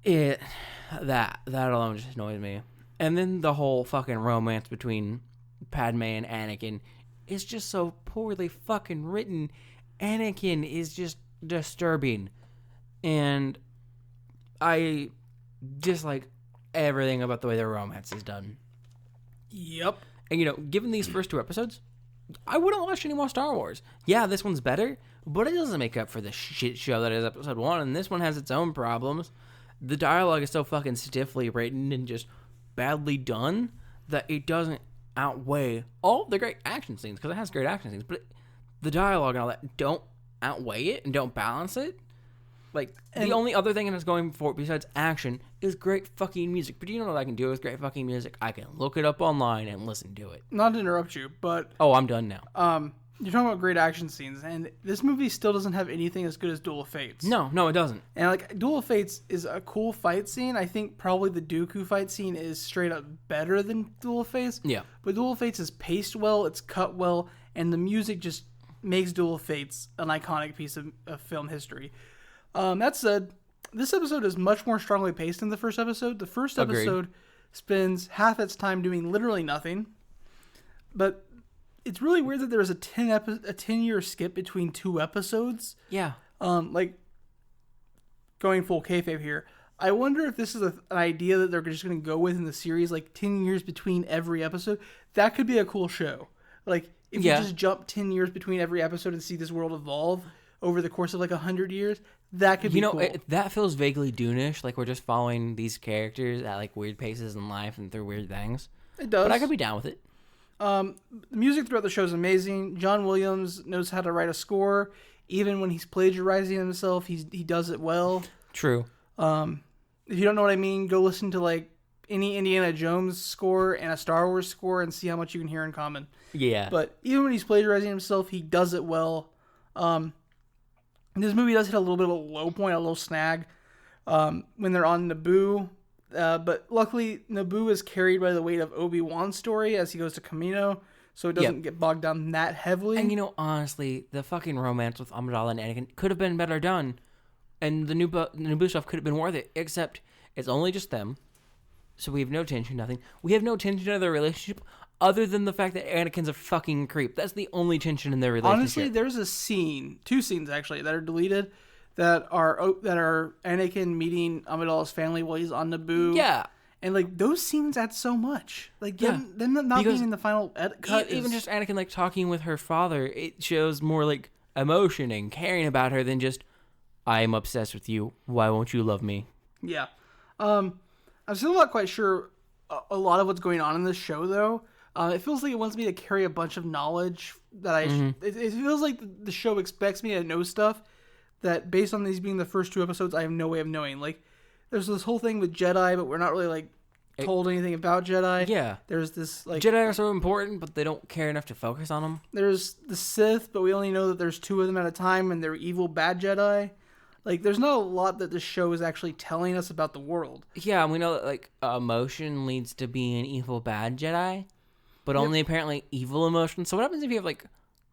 That alone just annoys me. And then the whole fucking romance between Padme and Anakin is just so poorly fucking written. Anakin is just disturbing. And I dislike everything about the way their romance is done. Yep. And, given these first 2 episodes, I wouldn't watch any more Star Wars. Yeah, this one's better, but it doesn't make up for the shit show that is episode 1, and this one has its own problems. The dialogue is so fucking stiffly written and just badly done that it doesn't outweigh all the great action scenes, because it has great action scenes, but the dialogue and all that don't outweigh it and don't balance it. Like, the only other thing it's going for besides action is great fucking music. But you know what I can do with great fucking music? I can look it up online and listen to it. Not to interrupt you, but... Oh, I'm done now. You're talking about great action scenes, and this movie still doesn't have anything as good as Duel of Fates. No, it doesn't. And, like, Duel of Fates is a cool fight scene. I think probably the Dooku fight scene is straight up better than Duel of Fates. Yeah. But Duel of Fates is paced well, it's cut well, and the music just makes Duel of Fates an iconic piece of film history. That said, this episode is much more strongly paced than the first episode. The first episode spends half its time doing literally nothing. But it's really weird that there was a 10-year skip between 2 episodes. Yeah. Like, going full kayfabe here, I wonder if this is an idea that they're just going to go with in the series, like 10 years between every episode. That could be a cool show. Like, if you just jump 10 years between every episode and see this world evolve over the course of like 100 years, that could be cool. That feels vaguely Dune-ish, like we're just following these characters at like weird paces in life and through weird things. It does. But I could be down with it. The music throughout the show is amazing. John Williams knows how to write a score. Even when he's plagiarizing himself, he does it well. True. If you don't know what I mean, go listen to like any Indiana Jones score and a Star Wars score and see how much you can hear in common. Yeah. But even when he's plagiarizing himself, he does it well. This movie does hit a little bit of a low point, a little snag, when they're on Naboo. But luckily, Naboo is carried by the weight of Obi-Wan's story as he goes to Kamino, so it doesn't get bogged down that heavily. And honestly, the fucking romance with Amidala and Anakin could have been better done. And the Naboo stuff could have been worth it, except it's only just them. So we have no tension, nothing. We have no tension in their relationship other than the fact that Anakin's a fucking creep. That's the only tension in their relationship. Honestly, there's a scene, 2 scenes actually, that are deleted that are Anakin meeting Amidala's family while he's on Naboo. Yeah. And like those scenes add so much. Like them not being in the final cut. Even just Anakin like talking with her father, it shows more like emotion and caring about her than just, I am obsessed with you. Why won't you love me? Yeah. I'm still not quite sure a lot of what's going on in this show, though. It feels like it wants me to carry a bunch of knowledge that it feels like the show expects me to know stuff that, based on these being the first 2 episodes, I have no way of knowing. Like, there's this whole thing with Jedi, but we're not really like told anything about Jedi. Yeah. There's this like Jedi are so important, but they don't care enough to focus on them. There's the Sith, but we only know that there's 2 of them at a time, and they're evil, bad Jedi. Like, there's not a lot that this show is actually telling us about the world. Yeah, and we know that, like, emotion leads to being evil, bad Jedi, but only apparently evil emotions. So what happens if you have, like,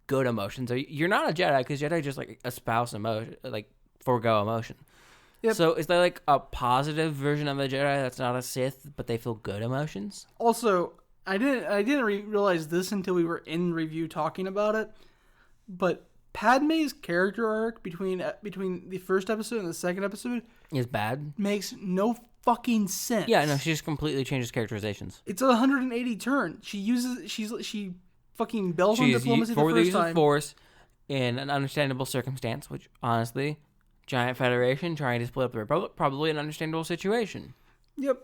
good emotions? You're not a Jedi, because Jedi just, like, espouse emotion, like, forego emotion. Yep. So is there, like, a positive version of a Jedi that's not a Sith, but they feel good emotions? Also, I didn't realize this until we were in review talking about it, but Padme's character arc between the first episode and the second episode is bad. Makes no fucking sense. Yeah, no, she just completely changes characterizations. It's a 180 turn. She fucking bells on diplomacy the first time. Force in an understandable circumstance, which honestly, giant federation trying to split up the Republic, probably an understandable situation. Yep.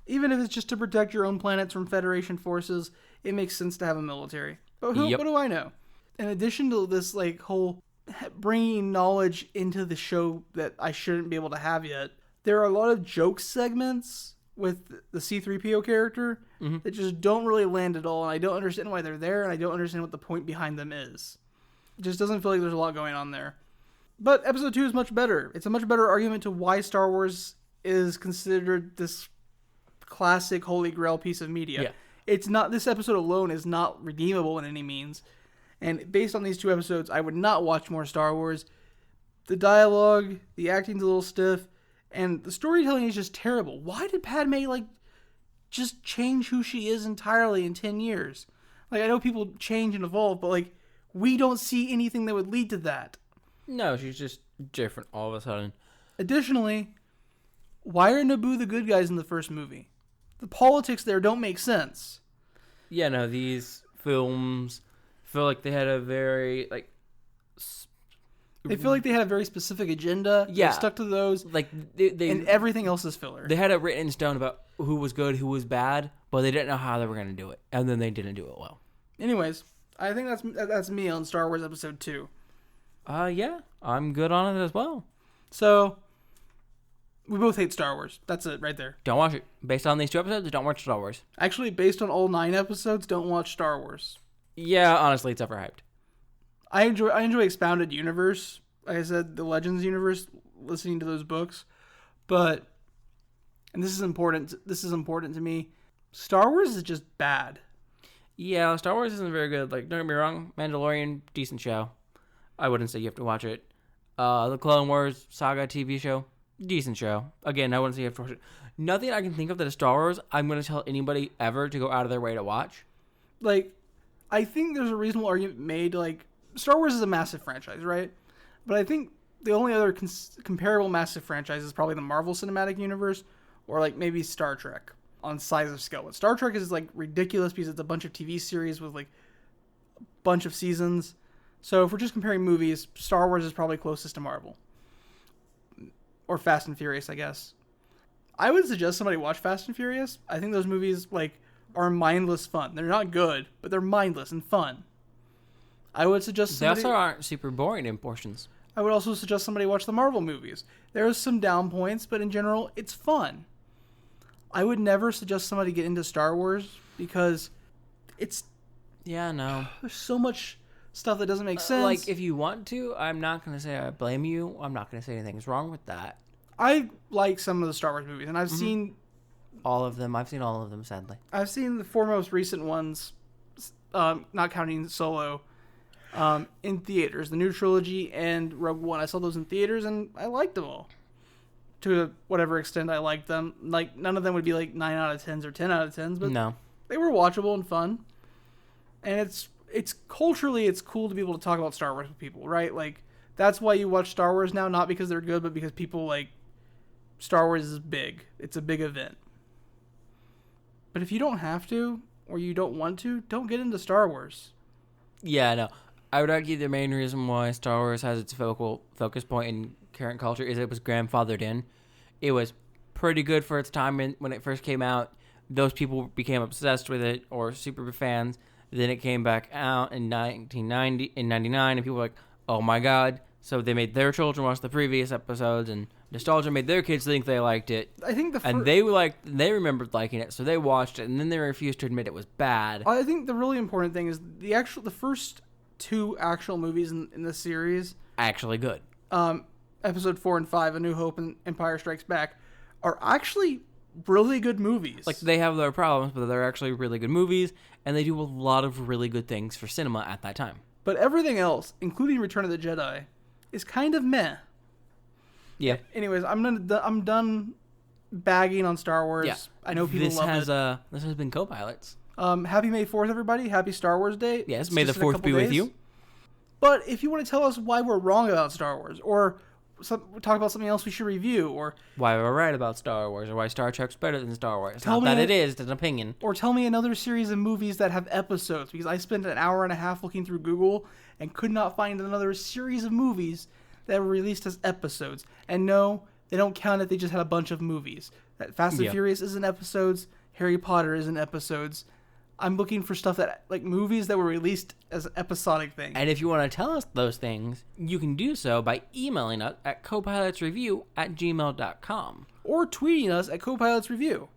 Even if it's just to protect your own planets from Federation forces, it makes sense to have a military. But what do I know? In addition to this, like, whole bringing knowledge into the show that I shouldn't be able to have yet, there are a lot of joke segments with the C-3PO character that just don't really land at all, and I don't understand why they're there, and I don't understand what the point behind them is. It just doesn't feel like there's a lot going on there. But Episode 2 is much better. It's a much better argument to why Star Wars is considered this classic Holy Grail piece of media. Yeah. It's not, this episode alone is not redeemable in any means. And based on these 2 episodes, I would not watch more Star Wars. The dialogue, the acting's a little stiff, and the storytelling is just terrible. Why did Padme, like, just change who she is entirely in 10 years? Like, I know people change and evolve, but, like, we don't see anything that would lead to that. No, she's just different all of a sudden. Additionally, why are Naboo the good guys in the first movie? The politics there don't make sense. Yeah, no, these films feel like they had a very, like... They feel like they had a very specific agenda. Yeah. They stuck to those. Like, and everything else is filler. They had it written in stone about who was good, who was bad, but they didn't know how they were going to do it. And then they didn't do it well. Anyways, I think that's me on Star Wars Episode 2. Yeah, I'm good on it as well. So, we both hate Star Wars. That's it right there. Don't watch it. Based on these 2 episodes, don't watch Star Wars. Actually, based on all 9 episodes, don't watch Star Wars. Yeah, honestly, it's overhyped. I enjoy Expounded Universe. Like I said, the Legends universe, listening to those books. But, and this is important to me, Star Wars is just bad. Yeah, Star Wars isn't very good. Like, don't get me wrong, Mandalorian, decent show. I wouldn't say you have to watch it. The Clone Wars Saga TV show, decent show. Again, I wouldn't say you have to watch it. Nothing I can think of that is Star Wars I'm going to tell anybody ever to go out of their way to watch. Like, I think there's a reasonable argument made, like, Star Wars is a massive franchise, right? But I think the only other comparable massive franchise is probably the Marvel Cinematic Universe or, like, maybe Star Trek on size of scale. But Star Trek is, like, ridiculous because it's a bunch of TV series with, like, a bunch of seasons. So if we're just comparing movies, Star Wars is probably closest to Marvel. Or Fast and Furious, I guess. I would suggest somebody watch Fast and Furious. I think those movies, like, are mindless fun. They're not good, but they're mindless and fun. I would suggest somebody... They also aren't super boring in portions. I would also suggest somebody watch the Marvel movies. There's some down points, but in general, it's fun. I would never suggest somebody get into Star Wars because it's... Yeah, no. There's so much stuff that doesn't make sense. Like, if you want to, I'm not going to say I blame you. I'm not going to say anything's wrong with that. I like some of the Star Wars movies, and I've seen... All of them. I've seen all of them, sadly. I've seen the four most recent ones, not counting Solo, in theaters. The new trilogy and Rogue One. I saw those in theaters, and I liked them all. To whatever extent I liked them. Like, none of them would be like 9 out of 10s or 10 out of 10s, but no, they were watchable and fun. And it's culturally, it's cool to be able to talk about Star Wars with people, right? Like, that's why you watch Star Wars now, not because they're good, but because people like Star Wars is big. It's a big event. But if you don't have to, or you don't want to, don't get into Star Wars. Yeah, no. I would argue the main reason why Star Wars has its focus point in current culture is it was grandfathered in. It was pretty good for its time when it first came out. Those people became obsessed with it or super fans. Then it came back out in 99, and people were like, oh my god. So they made their children watch the previous episodes, and nostalgia made their kids think they liked it. I think they remembered liking it, so they watched it, and then they refused to admit it was bad. I think the really important thing is the first two actual movies in the series, Actually good. Episode 4 and 5, A New Hope and Empire Strikes Back, are actually really good movies. Like, they have their problems, but they're actually really good movies, and they do a lot of really good things for cinema at that time. But everything else, including Return of the Jedi, is kind of meh. Yeah. Anyways, I'm done bagging on Star Wars. Yeah. I know people love it. This has been Copilots. Happy May 4th, everybody. Happy Star Wars Day. Yes, May the 4th be with you. But if you want to tell us why we're wrong about Star Wars, or talk about something else we should review, or why we're right about Star Wars, or why Star Trek's better than Star Wars. Not that it is, it's an opinion. Or tell me another series of movies that have episodes, because I spent an hour and a half looking through Google and could not find another series of movies that were released as episodes. And no, they don't count it, they just had a bunch of movies. That Fast and Furious isn't episodes, Harry Potter isn't episodes. I'm looking for stuff that, like, movies that were released as episodic things. And if you want to tell us those things, you can do so by emailing us at copilotsreview@gmail.com. Or tweeting us at copilotsreview.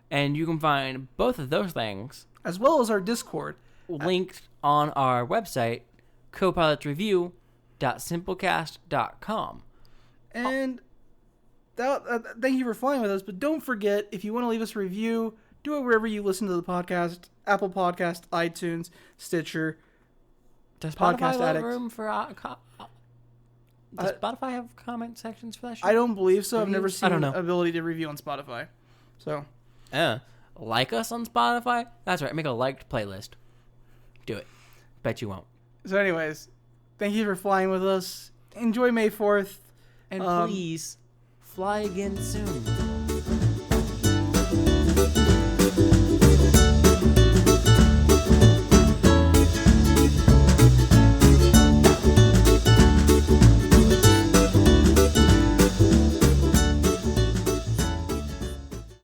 And you can find both of those things, as well as our Discord, linked on our website, copilotsreview.simplecast.com. And thank you for flying with us, but don't forget, if you want to leave us a review, do it wherever you listen to the podcast: Apple Podcast, iTunes, Stitcher. Does Podcast Spotify have Addict. room for? Does Spotify have comment sections for that shit? I don't believe so. I've never seen I don't know. an ability to review on Spotify. So, like us on Spotify? That's right. Make a liked playlist. Do it. Bet you won't. So, anyways, thank you for flying with us. Enjoy May 4th. And please fly again soon.